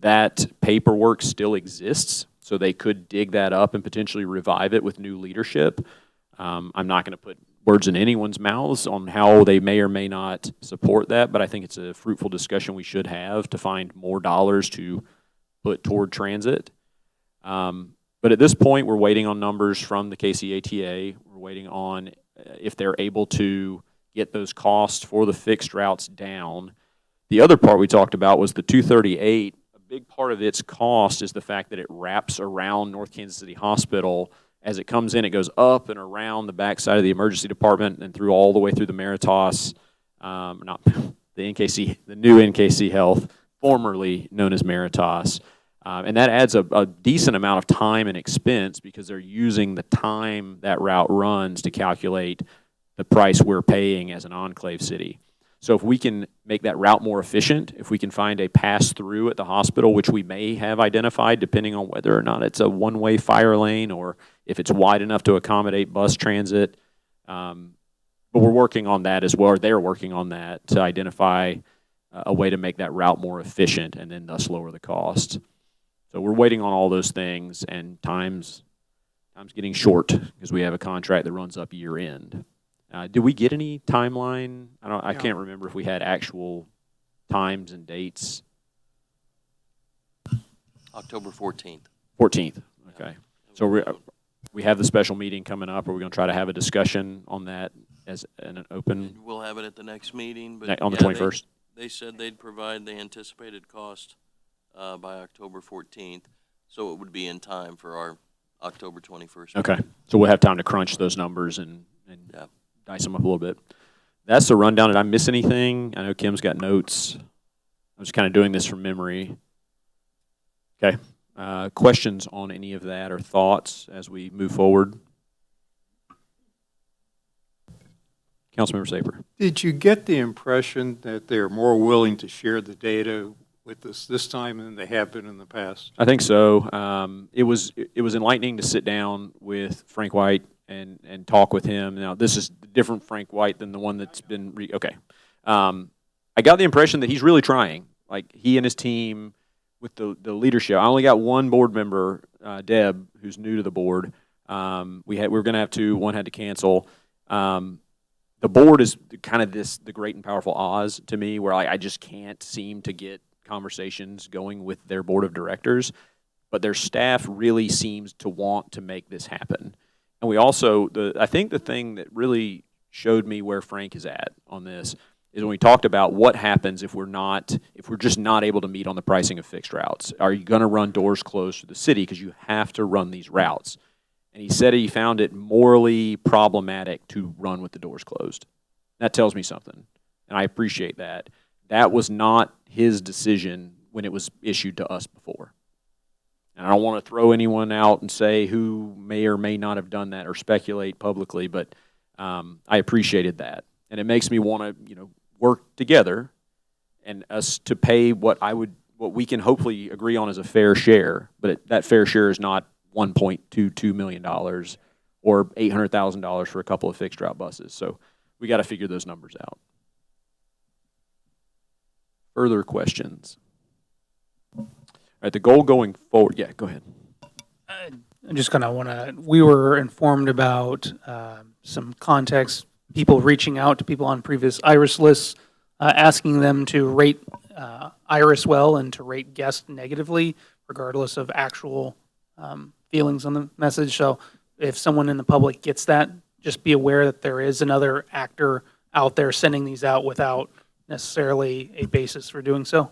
That paperwork still exists, so they could dig that up and potentially revive it with new leadership. I'm not going to put words in anyone's mouths on how they may or may not support that, but I think it's a fruitful discussion we should have to find more dollars to put toward transit. But at this point, we're waiting on numbers from the KCATA. We're waiting on if they're able to get those costs for the fixed routes down. The other part we talked about was the 238. A big part of its cost is the fact that it wraps around North Kansas City Hospital. As it comes in, it goes up and around the backside of the emergency department and through all the way through the Meritas, not the NKC, the new NKC Health, formerly known as Meritas. And that adds a decent amount of time and expense because they're using the time that route runs to calculate the price we're paying as an enclave city. So if we can make that route more efficient, if we can find a pass-through at the hospital, which we may have identified depending on whether or not it's a one-way fire lane or if it's wide enough to accommodate bus transit. But we're working on that as well, or they're working on that to identify a way to make that route more efficient and then thus lower the cost. So we're waiting on all those things, and time's getting short because we have a contract that runs up year end. Did we get any timeline? I can't remember if we had actual times and dates. October 14th. 14th, okay. So we have the special meeting coming up. Are we going to try to have a discussion on that as an open? We'll have it at the next meeting, but On the 21st? They said they'd provide the anticipated cost by October 14th, so it would be in time for our October 21st. Okay, so we'll have time to crunch those numbers and dice them up a little bit. That's the rundown. Did I miss anything? I know Kim's got notes. I was kind of doing this from memory. Okay. Questions on any of that or thoughts as we move forward? Councilmember Saper. Did you get the impression that they're more willing to share the data with us this time than they have been in the past? I think so. It was enlightening to sit down with Frank White and talk with him. Now, this is different Frank White than the one that's been okay. I got the impression that he's really trying. Like, he and his team with the leadership. I only got one board member, Deb, who's new to the board. We were going to have two. One had to cancel. The board is kind of the great and powerful Oz to me, where I just can't seem to get conversations going with their board of directors, but their staff really seems to want to make this happen. And we also, I think the thing that really showed me where Frank is at on this is when we talked about what happens if we're just not able to meet on the pricing of fixed routes. Are you going to run doors closed to the city because you have to run these routes? And he said he found it morally problematic to run with the doors closed. That tells me something, and I appreciate that. That was not his decision when it was issued to us before. And I don't want to throw anyone out and say who may or may not have done that or speculate publicly, but I appreciated that. And it makes me want to, work together and us to pay what we can hopefully agree on as a fair share, but that fair share is not $1.22 million or $800,000 for a couple of fixed route buses. So we got to figure those numbers out. Further questions? All right, the goal going forward. Yeah, go ahead. I just kind of want to, we were informed about some context, people reaching out to people on previous IRIS lists, asking them to rate IRIS well and to rate guests negatively, regardless of actual feelings on the message. So if someone in the public gets that, just be aware that there is another actor out there sending these out without necessarily a basis for doing so.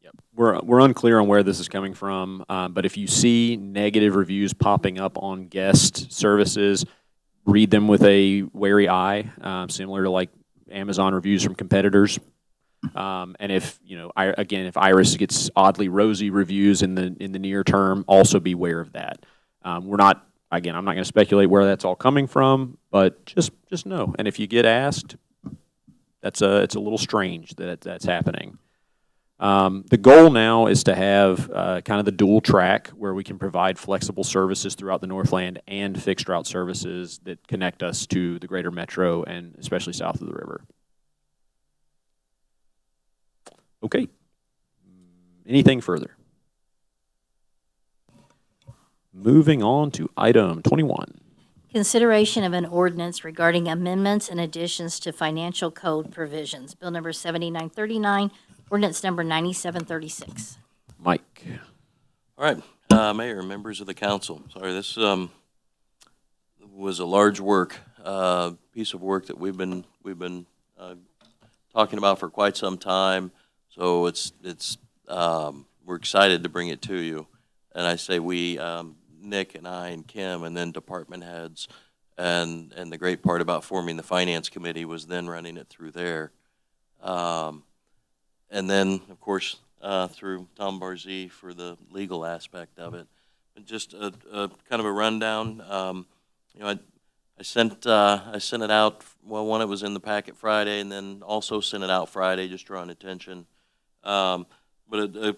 Yep. We're unclear on where this is coming from, but if you see negative reviews popping up on guest services, read them with a wary eye, similar to like Amazon reviews from competitors. And if if Iris gets oddly rosy reviews in the near term, also be aware of that. I'm not going to speculate where that's all coming from, but just know. And if you get asked, it's a little strange that that's happening. The goal now is to have kind of the dual track where we can provide flexible services throughout the Northland and fixed route services that connect us to the greater metro and especially south of the river. Okay. Anything further? Moving on to item 21. Consideration of an ordinance regarding amendments and additions to financial code provisions. Bill number 7939, ordinance number 9736. Mike. All right, Mayor, members of the council. Sorry, this was a large piece of work that we've been talking about for quite some time. So we're excited to bring it to you. And I say we, Nick and I and Kim, and then department heads, and the great part about forming the finance committee was then running it through there. And then, of course, through Tom Barzee for the legal aspect of it. But just a kind of a rundown. I sent it out. Well, one, it was in the packet Friday, and then also sent it out Friday, just drawing attention. But a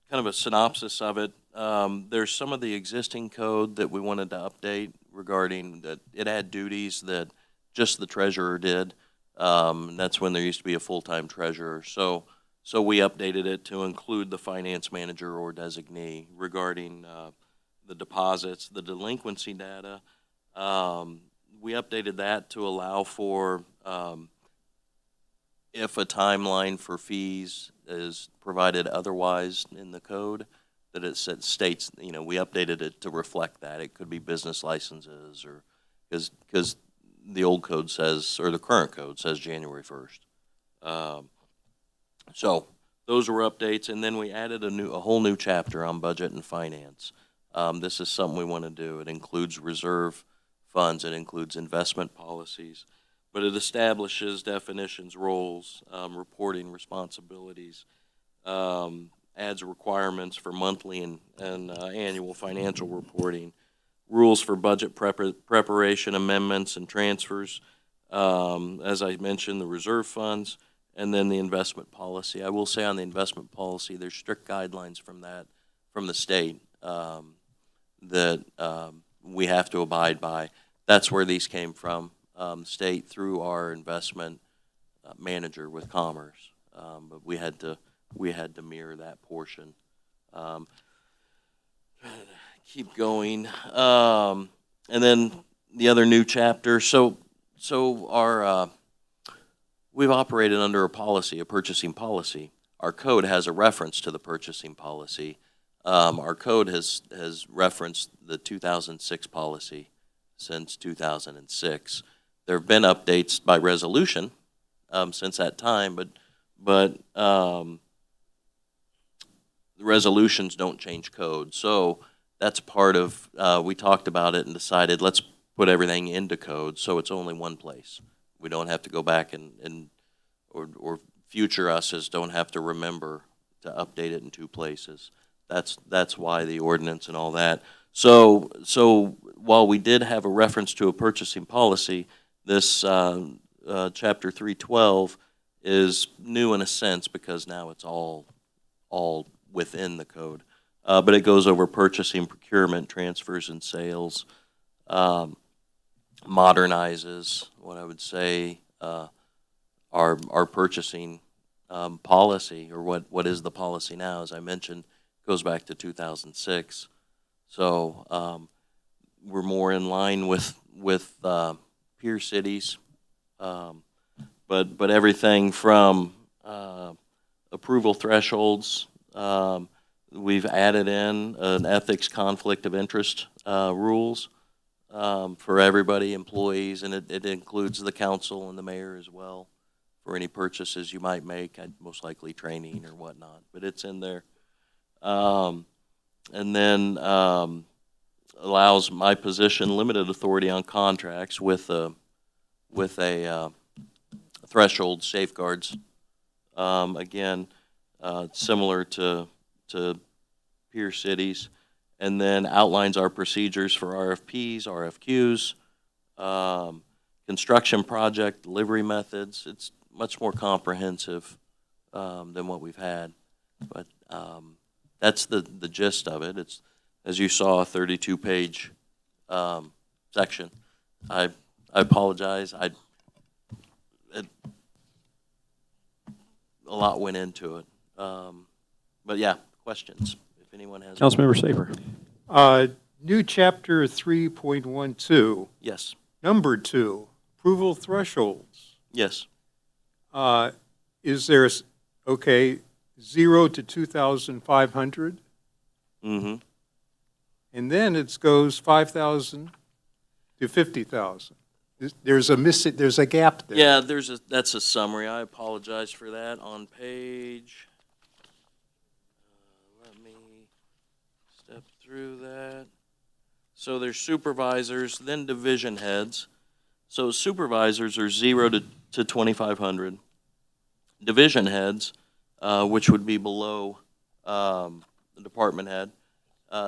kind of a synopsis of it. there's some of the existing code that we wanted to update regarding that it had duties that just the treasurer did. And that's when there used to be a full-time treasurer. So we updated it to include the finance manager or designee regarding the deposits, the delinquency data. We updated that to allow for if a timeline for fees is provided otherwise in the code, that it states, we updated it to reflect that. It could be business licenses or, because the old code says, or the current code says January 1st. So those were updates, and then we added a whole new chapter on budget and finance. This is something we want to do. It includes reserve funds, it includes investment policies, but it establishes definitions, roles, reporting responsibilities, adds requirements for monthly and annual financial reporting, rules for budget preparation, amendments, and transfers. As I mentioned, the reserve funds, and then the investment policy. I will say on the investment policy, there's strict guidelines from the state that we have to abide by. That's where these came from, state through our investment manager with Commerce. But we had to mirror that portion. Keep going. And then the other new chapter. So our we've operated under a policy, a purchasing policy. Our code has a reference to the purchasing policy. Our code has referenced the 2006 policy since 2006. There have been updates by resolution since that time, but the resolutions don't change code. So that's part of, we talked about it and decided let's put everything into code so it's only one place. We don't have to go back or future us's don't have to remember to update it in two places. That's why the ordinance and all that. So while we did have a reference to a purchasing policy, this chapter 312 is new in a sense because now it's all within the code. But it goes over purchasing, procurement, transfers, and sales, modernizes what I would say our purchasing policy, or what is the policy now, as I mentioned, goes back to 2006. So we're more in line with peer cities, but everything from approval thresholds. We've added in an ethics conflict of interest rules for everybody, employees, and it includes the council and the mayor as well for any purchases you might make, most likely training or whatnot, but it's in there. And then allows my position limited authority on contracts with a threshold safeguards. Again, similar to peer cities, and then outlines our procedures for RFPs, RFQs, construction project delivery methods. It's much more comprehensive than what we've had, but that's the gist of it. It's, as you saw, a 32-page section. I apologize. A lot went into it, but yeah, questions if anyone has. Councilmember Saper. New chapter 3.12. Yes. Number 2, approval thresholds. Yes. Is there, 0 to 2,500? Mm-hmm. And then it goes 5,000 to 50,000. There's a gap there. Yeah, that's a summary. I apologize for that. On page, let me step through that. So there's supervisors, then division heads. So supervisors are 0 to 2,500. Division heads, which would be below the department head,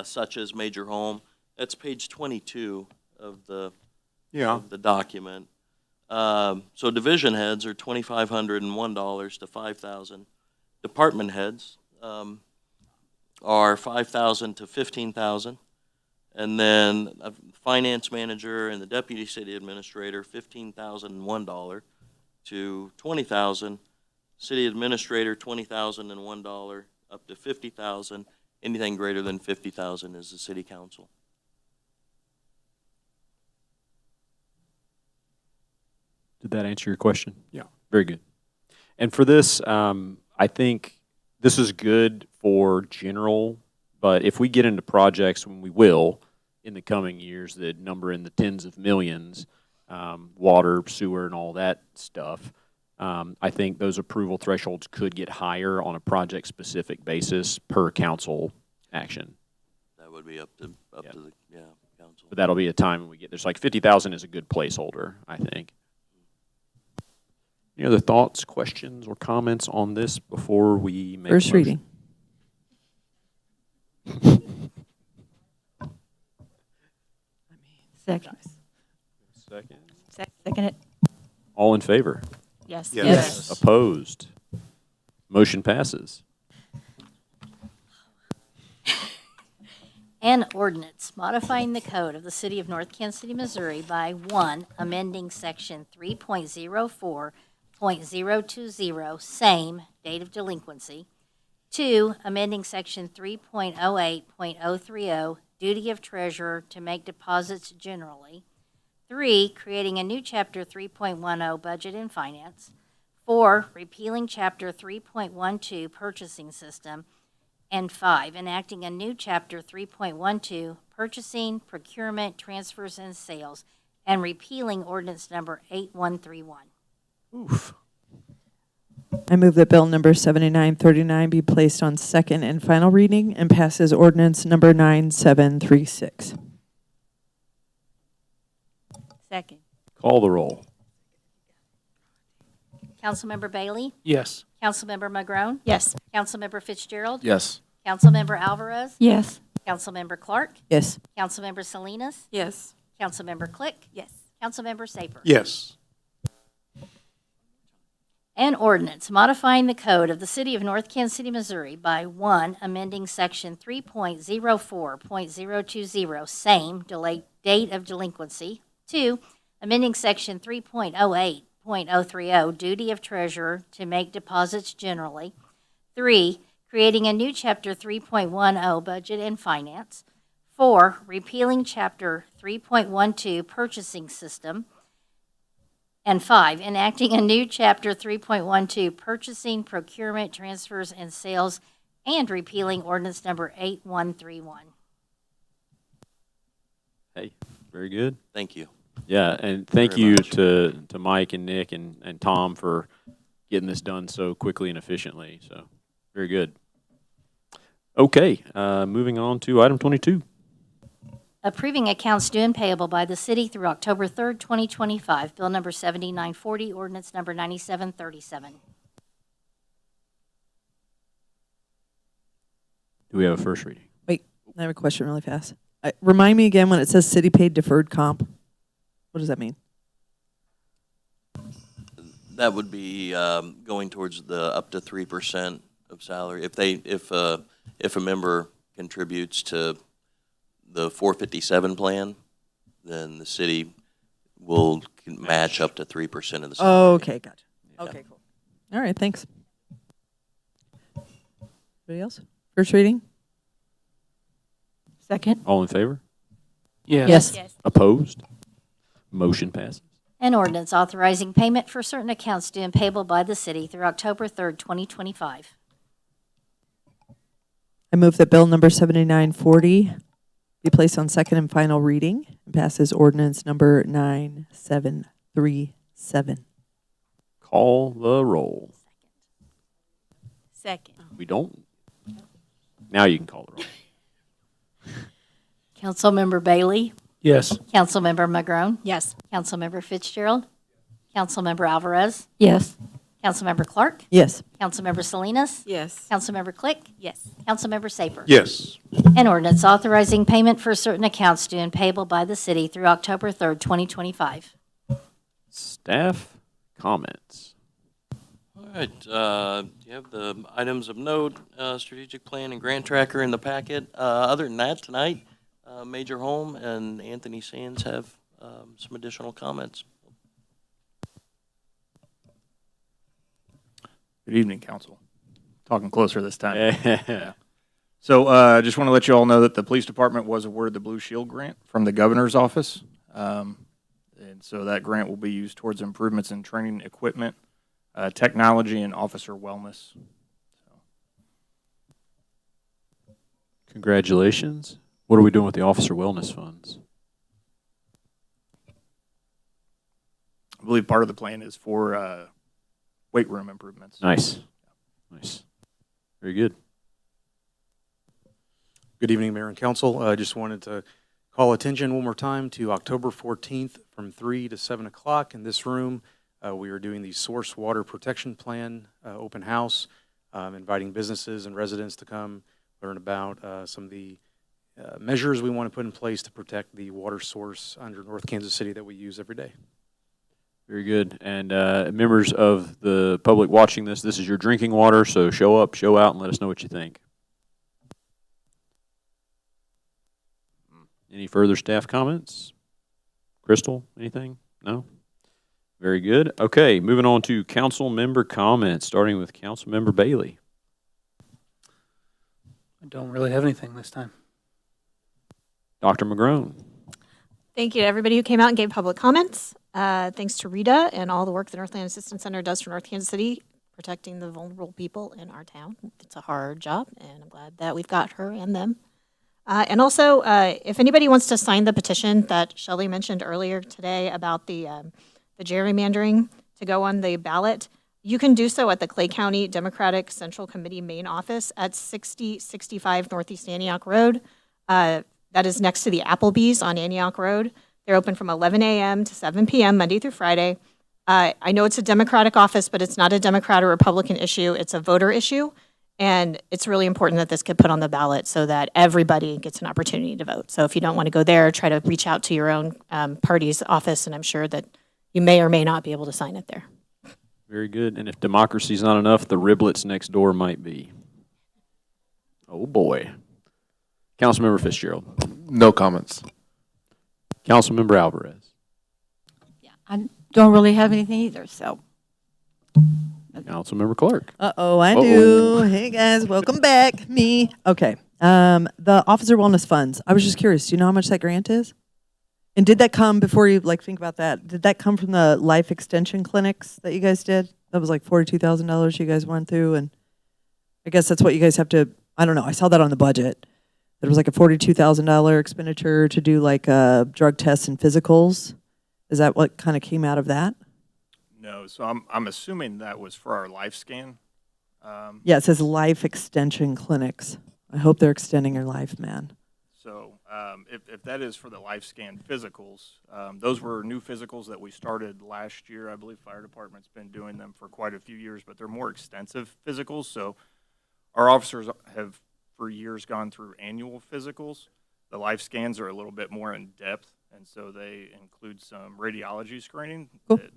such as Major Home. That's page 22 of the document. So division heads are $2,501 to $5,000. Department heads are 5,000 to 15,000. And then a finance manager and the deputy city administrator, $15,001 to 20,000. City administrator, $20,001 up to 50,000. Anything greater than 50,000 is the city council. Did that answer your question? Yeah. Very good. And for this, I think this is good for general, but if we get into projects, when we will, in the coming years that number in the tens of millions, water, sewer, and all that stuff, I think those approval thresholds could get higher on a project-specific basis per council action. That would be up to the council. But that'll be a time when we get, there's like 50,000 is a good placeholder, I think. Any other thoughts, questions, or comments on this before we make First a motion? reading. Second. Second. Second it. All in favor? Yes. Yes. Opposed? Motion passes. An ordinance modifying the code of the City of North Kansas City, Missouri by 1, amending Section 3.04.020, same, date of delinquency. 2, amending Section 3.08.030, duty of treasurer to make deposits generally. 3, creating a new Chapter 3.10, budget and finance. 4, repealing Chapter 3.12, purchasing system. And 5, enacting a new Chapter 3.12, purchasing, procurement, transfers, and sales, and repealing ordinance number 8131. Oof. I move that bill number 7939 be placed on second and final reading and passes ordinance number 9736. Second. Call the roll. Councilmember Bailey? Yes. Councilmember Magrone? Yes. Councilmember Fitzgerald? Yes. Councilmember Alvarez? Yes. Councilmember Clark? Yes. Councilmember Salinas? Yes. Councilmember Click? Yes. Councilmember Saper? Yes. An ordinance modifying the code of the City of North Kansas City, Missouri by 1, amending Section 3.04.020, same, date of delinquency. 2, amending Section 3.08.030, duty of treasurer to make deposits generally. 3, creating a new Chapter 3.10, budget and finance. 4, repealing Chapter 3.12, purchasing system. And 5, enacting a new Chapter 3.12, purchasing, procurement, transfers, and sales, and repealing ordinance number 8131. Hey, very good. Thank you. Yeah, and thank Very you much. to Mike and Nick and Tom for getting this done so quickly and efficiently. So, very good. Okay, moving on to item 22. Approving accounts due and payable by the city through October 3rd, 2025. Bill number 7940, ordinance number 9737. Do we have a first reading? Wait, I have a question really fast. Remind me again when it says city paid deferred comp. What does that mean? That would be going towards the up to 3% of salary. If a member contributes to the 457 plan, then the city will match up to 3% of the salary. Oh, okay, gotcha. Yeah. Okay, cool. All right, thanks. Anybody else? First reading? Second. All in favor? Yes. Yes. Opposed? Motion passes. An ordinance authorizing payment for certain accounts due and payable by the city through October 3rd, 2025. I move that bill number 7940 be placed on second and final reading and passes ordinance number 9737. Call the roll. Second. We don't? Now you can call the roll. Councilmember Bailey? Yes. Councilmember Magrone? Yes. Councilmember Fitzgerald? Councilmember Alvarez? Yes. Councilmember Clark? Yes. Councilmember Salinas? Yes. Councilmember Click? Yes. Councilmember Saper? Yes. An ordinance authorizing payment for certain accounts due and payable by the city through October 3rd, 2025. Staff comments. All right, you have the items of note, strategic plan and grant tracker in the packet. Other than that, tonight, Major Holm and Anthony Sands have some additional comments. Good evening, Council. Talking closer this time. Yeah. So I just want to let you all know that the police department was awarded the Blue Shield grant from the governor's office. And so that grant will be used towards improvements in training equipment, technology, and officer wellness. Congratulations. What are we doing with the officer wellness funds? I believe part of the plan is for weight room improvements. Nice. Nice. Very good. Good evening, Mayor and Council. I just wanted to call attention one more time to October 14th from 3 to 7 o'clock in this room. We are doing the Source Water Protection Plan open house, inviting businesses and residents to come learn about some of the measures we want to put in place to protect the water source under North Kansas City that we use every day. Very good. And members of the public watching this is your drinking water, so show up, show out, and let us know what you think. Any further staff comments? Crystal, anything? No? Very good. Okay, moving on to council member comments, starting with Council Member Bailey. I don't really have anything this time. Dr. McGrone. Thank you to everybody who came out and gave public comments. Thanks to Rita and all the work the Northland Assistance Center does for North Kansas City, protecting the vulnerable people in our town. It's a hard job, and I'm glad that we've got her and them. And also, if anybody wants to sign the petition that Shelley mentioned earlier today about the gerrymandering to go on the ballot, you can do so at the Clay County Democratic Central Committee main office at 6065 Northeast Antioch Road. That is next to the Applebee's on Antioch Road. They're open from 11 a.m. to 7 p.m. Monday through Friday. I know it's a Democratic office, but it's not a Democrat or Republican issue. It's a voter issue. And it's really important that this get put on the ballot so that everybody gets an opportunity to vote. So if you don't want to go there, try to reach out to your own party's office, and I'm sure that you may or may not be able to sign it there. Very good. And if democracy's not enough, the riblets next door might be. Oh, boy. Councilmember Fitzgerald. No comments. Councilmember Alvarez. I don't really have anything either, so. Councilmember Clark. Uh-oh, I do. Hey, guys, welcome back. Me. Okay. The Officer Wellness Funds. I was just curious. Do you know how much that grant is? And did that come, before you think about that, did that come from the life extension clinics that you guys did? That was like $42,000 you guys went through, and I guess that's what you guys have to, I don't know, I saw that on the budget. There was like a $42,000 expenditure to do like drug tests and physicals. Is that what kind of came out of that? No, so I'm assuming that was for our life scan. Yeah, it says life extension clinics. I hope they're extending your life, man. So if that is for the life scan physicals, those were new physicals that we started last year. I believe fire department's been doing them for quite a few years, but they're more extensive physicals. So our officers have for years gone through annual physicals. The life scans are a little bit more in depth, and so they include some radiology screening that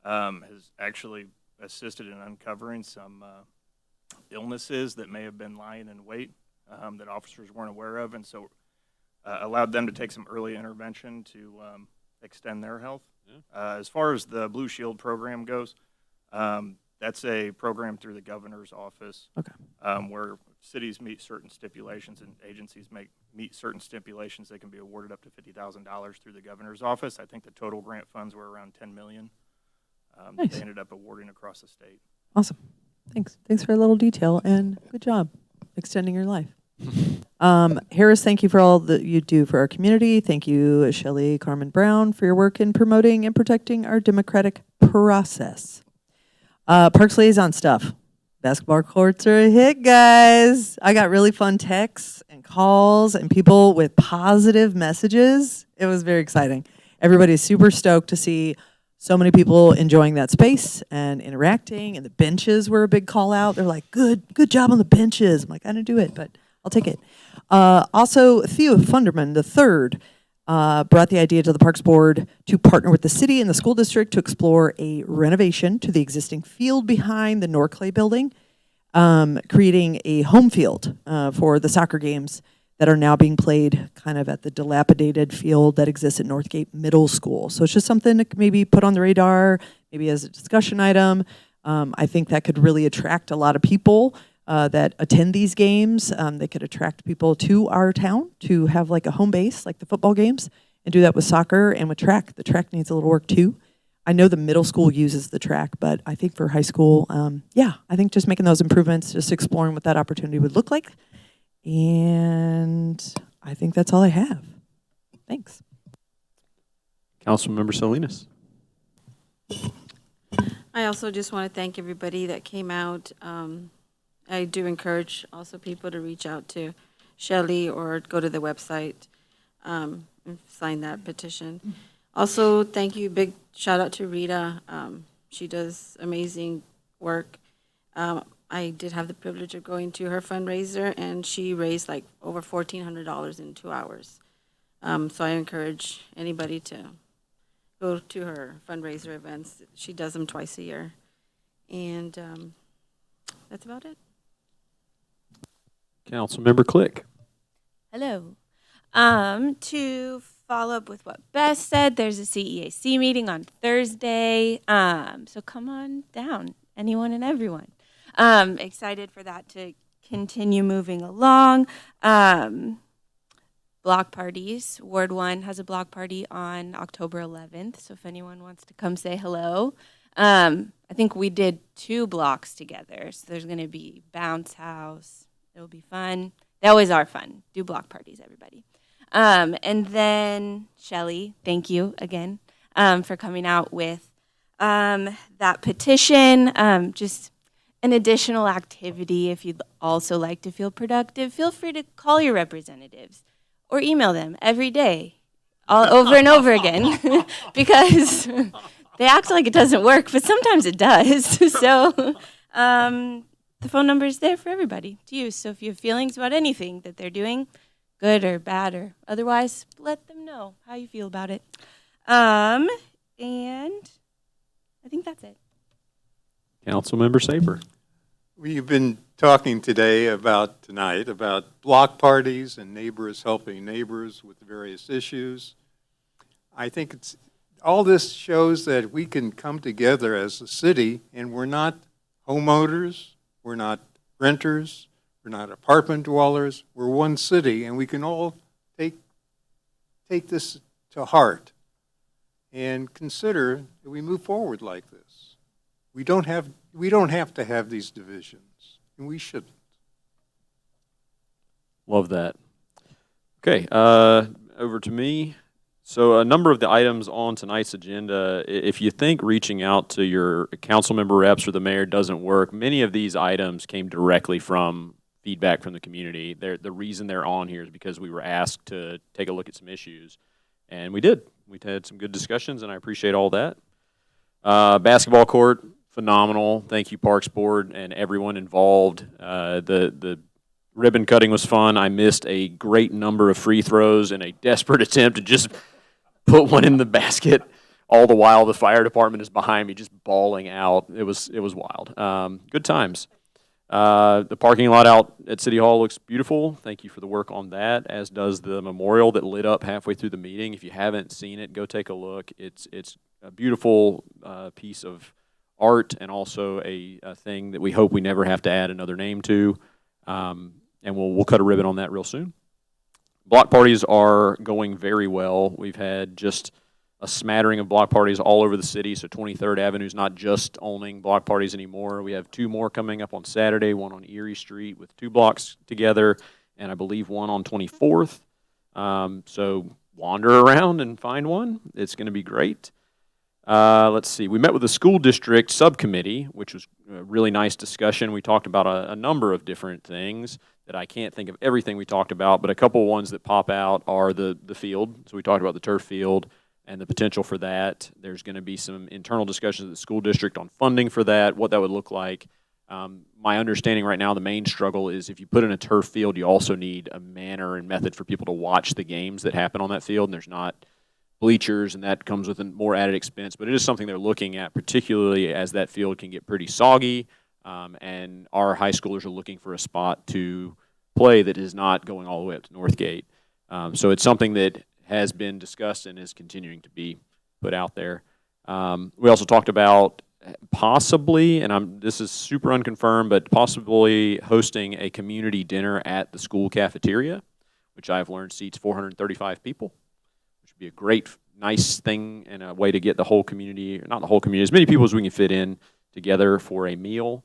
has actually assisted in uncovering some illnesses that may have been lying in wait that officers weren't aware of, and so allowed them to take some early intervention to extend their health. As far as the Blue Shield program goes, that's a program through the governor's office, where cities meet certain stipulations and agencies meet certain stipulations. They can be awarded up to $50,000 through the governor's office. I think the total grant funds were around $10 million. Nice. They ended up awarding across the state. Awesome. Thanks. Thanks for a little detail, and good job extending your life. Harris, thank you for all that you do for our community. Thank you, Shelley Carmen Brown, for your work in promoting and protecting our democratic process. Parks liaison stuff. Basketball courts are a hit, guys. I got really fun texts and calls and people with positive messages. It was very exciting. Everybody's super stoked to see so many people enjoying that space and interacting, and the benches were a big call out. They're like, good job on the benches. I'm like, I didn't do it, but I'll take it. Also, Theo Funderman III brought the idea to the Parks Board to partner with the city and the school district to explore a renovation to the existing field behind the Norclay building, creating a home field for the soccer games that are now being played kind of at the dilapidated field that exists at Northgate Middle School. So it's just something to maybe put on the radar, maybe as a discussion item. I think that could really attract a lot of people that attend these games. They could attract people to our town to have like a home base, like the football games, and do that with soccer and with track. The track needs a little work too. I know the middle school uses the track, but I think for high school, I think just making those improvements, just exploring what that opportunity would look like. And I think that's all I have. Thanks. Councilmember Salinas. I also just want to thank everybody that came out. I do encourage also people to reach out to Shelley or go to the website and sign that petition. Also, thank you, big shout out to Rita. She does amazing work. I did have the privilege of going to her fundraiser, and she raised like over $1,400 in 2 hours. So I encourage anybody to go to her fundraiser events. She does them twice a year. And that's about it. Councilmember Click. Hello. To follow up with what Beth said, there's a CEAC meeting on Thursday. So come on down, anyone and everyone. Excited for that to continue moving along. Block parties. Ward 1 has a block party on October 11th. So if anyone wants to come say hello. I think we did 2 blocks together. So there's going to be bounce house. It'll be fun. They always are fun. Do block parties, everybody. And then Shelley, thank you again for coming out with that petition. Just an additional activity. If you'd also like to feel productive, feel free to call your representatives or email them every day, all over and over again, because they act like it doesn't work, but sometimes it does. So the phone number is there for everybody to use. So if you have feelings about anything that they're doing, good or bad or otherwise, let them know how you feel about it. And I think that's it. Councilmember Saber. We've been talking tonight about block parties and neighbors helping neighbors with various issues. I think all this shows that we can come together as a city, and we're not homeowners, we're not renters, we're not apartment dwellers, we're one city, and we can all take this to heart and consider that we move forward like this. We don't have to have these divisions, and we shouldn't. Love that. Okay, over to me. So a number of the items on tonight's agenda, if you think reaching out to your council member reps or the mayor doesn't work, many of these items came directly from feedback from the community. The reason they're on here is because we were asked to take a look at some issues, and we did. We had some good discussions, and I appreciate all that. Basketball court, phenomenal. Thank you, Parks Board, and everyone involved. The ribbon cutting was fun. I missed a great number of free throws in a desperate attempt to just put one in the basket, all the while the fire department is behind me just bawling out. It was wild. Good times. The parking lot out at City Hall looks beautiful. Thank you for the work on that, as does the memorial that lit up halfway through the meeting. If you haven't seen it, go take a look. It's a beautiful piece of art, and also a thing that we hope we never have to add another name to. And we'll cut a ribbon on that real soon. Block parties are going very well. We've had just a smattering of block parties all over the city, so 23rd Avenue is not just owning block parties anymore. We have 2 more coming up on Saturday, one on Erie Street with 2 blocks together, and I believe one on 24th. So wander around and find one. It's going to be great. Let's see. We met with the school district subcommittee, which was a really nice discussion. We talked about a number of different things that I can't think of everything we talked about, but a couple ones that pop out are the field. So we talked about the turf field and the potential for that. There's going to be some internal discussions at the school district on funding for that, what that would look like. My understanding right now, the main struggle is if you put in a turf field, you also need a manner and method for people to watch the games that happen on that field, and there's not bleachers, and that comes with a more added expense. But it is something they're looking at, particularly as that field can get pretty soggy, and our high schoolers are looking for a spot to play that is not going all the way up to Northgate. So it's something that has been discussed and is continuing to be put out there. We also talked about possibly, and this is super unconfirmed, but possibly hosting a community dinner at the school cafeteria, which I've learned seats 435 people, which would be a great, nice thing and a way to get the whole community, or not the whole community, as many people as we can fit in together for a meal.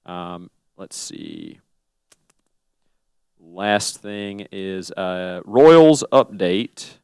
Let's see. Last thing is Royals update.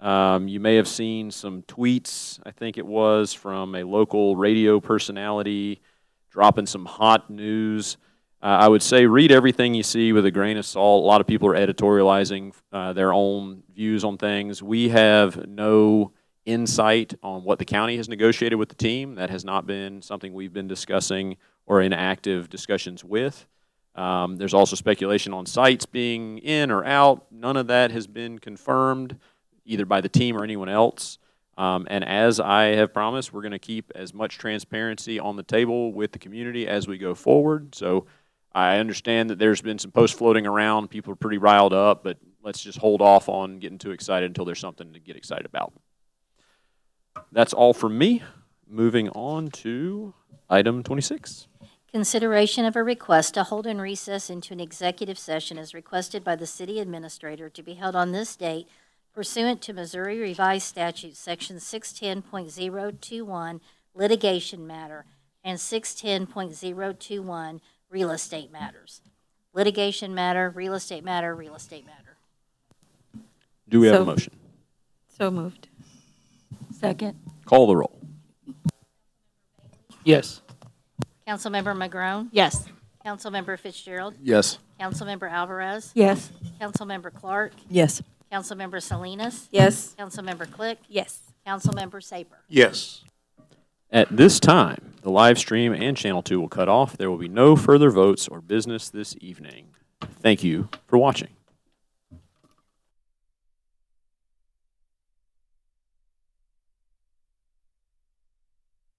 You may have seen some tweets, I think it was, from a local radio personality dropping some hot news. I would say read everything you see with a grain of salt. A lot of people are editorializing their own views on things. We have no insight on what the county has negotiated with the team. That has not been something we've been discussing or in active discussions with. There's also speculation on sites being in or out. None of that has been confirmed, either by the team or anyone else. And as I have promised, we're going to keep as much transparency on the table with the community as we go forward. So I understand that there's been some posts floating around. People are pretty riled up, but let's just hold off on getting too excited until there's something to get excited about. That's all from me. Moving on to item 26. Consideration of a request to hold in recess into an executive session as requested by the city administrator to be held on this date pursuant to Missouri Revised Statute, Section 610.021, litigation matter, and 610.021, real estate matters. Litigation matter, real estate matter, real estate matter. Do we have a motion? So moved. Second. Call the roll. Yes. Councilmember Magrone? Yes. Councilmember Fitzgerald? Yes. Councilmember Alvarez? Yes. Councilmember Clark? Yes. Councilmember Salinas? Yes. Councilmember Click? Yes. Councilmember Saper? Yes. At this time, the live stream and Channel 2 will cut off. There will be no further votes or business this evening. Thank you for watching.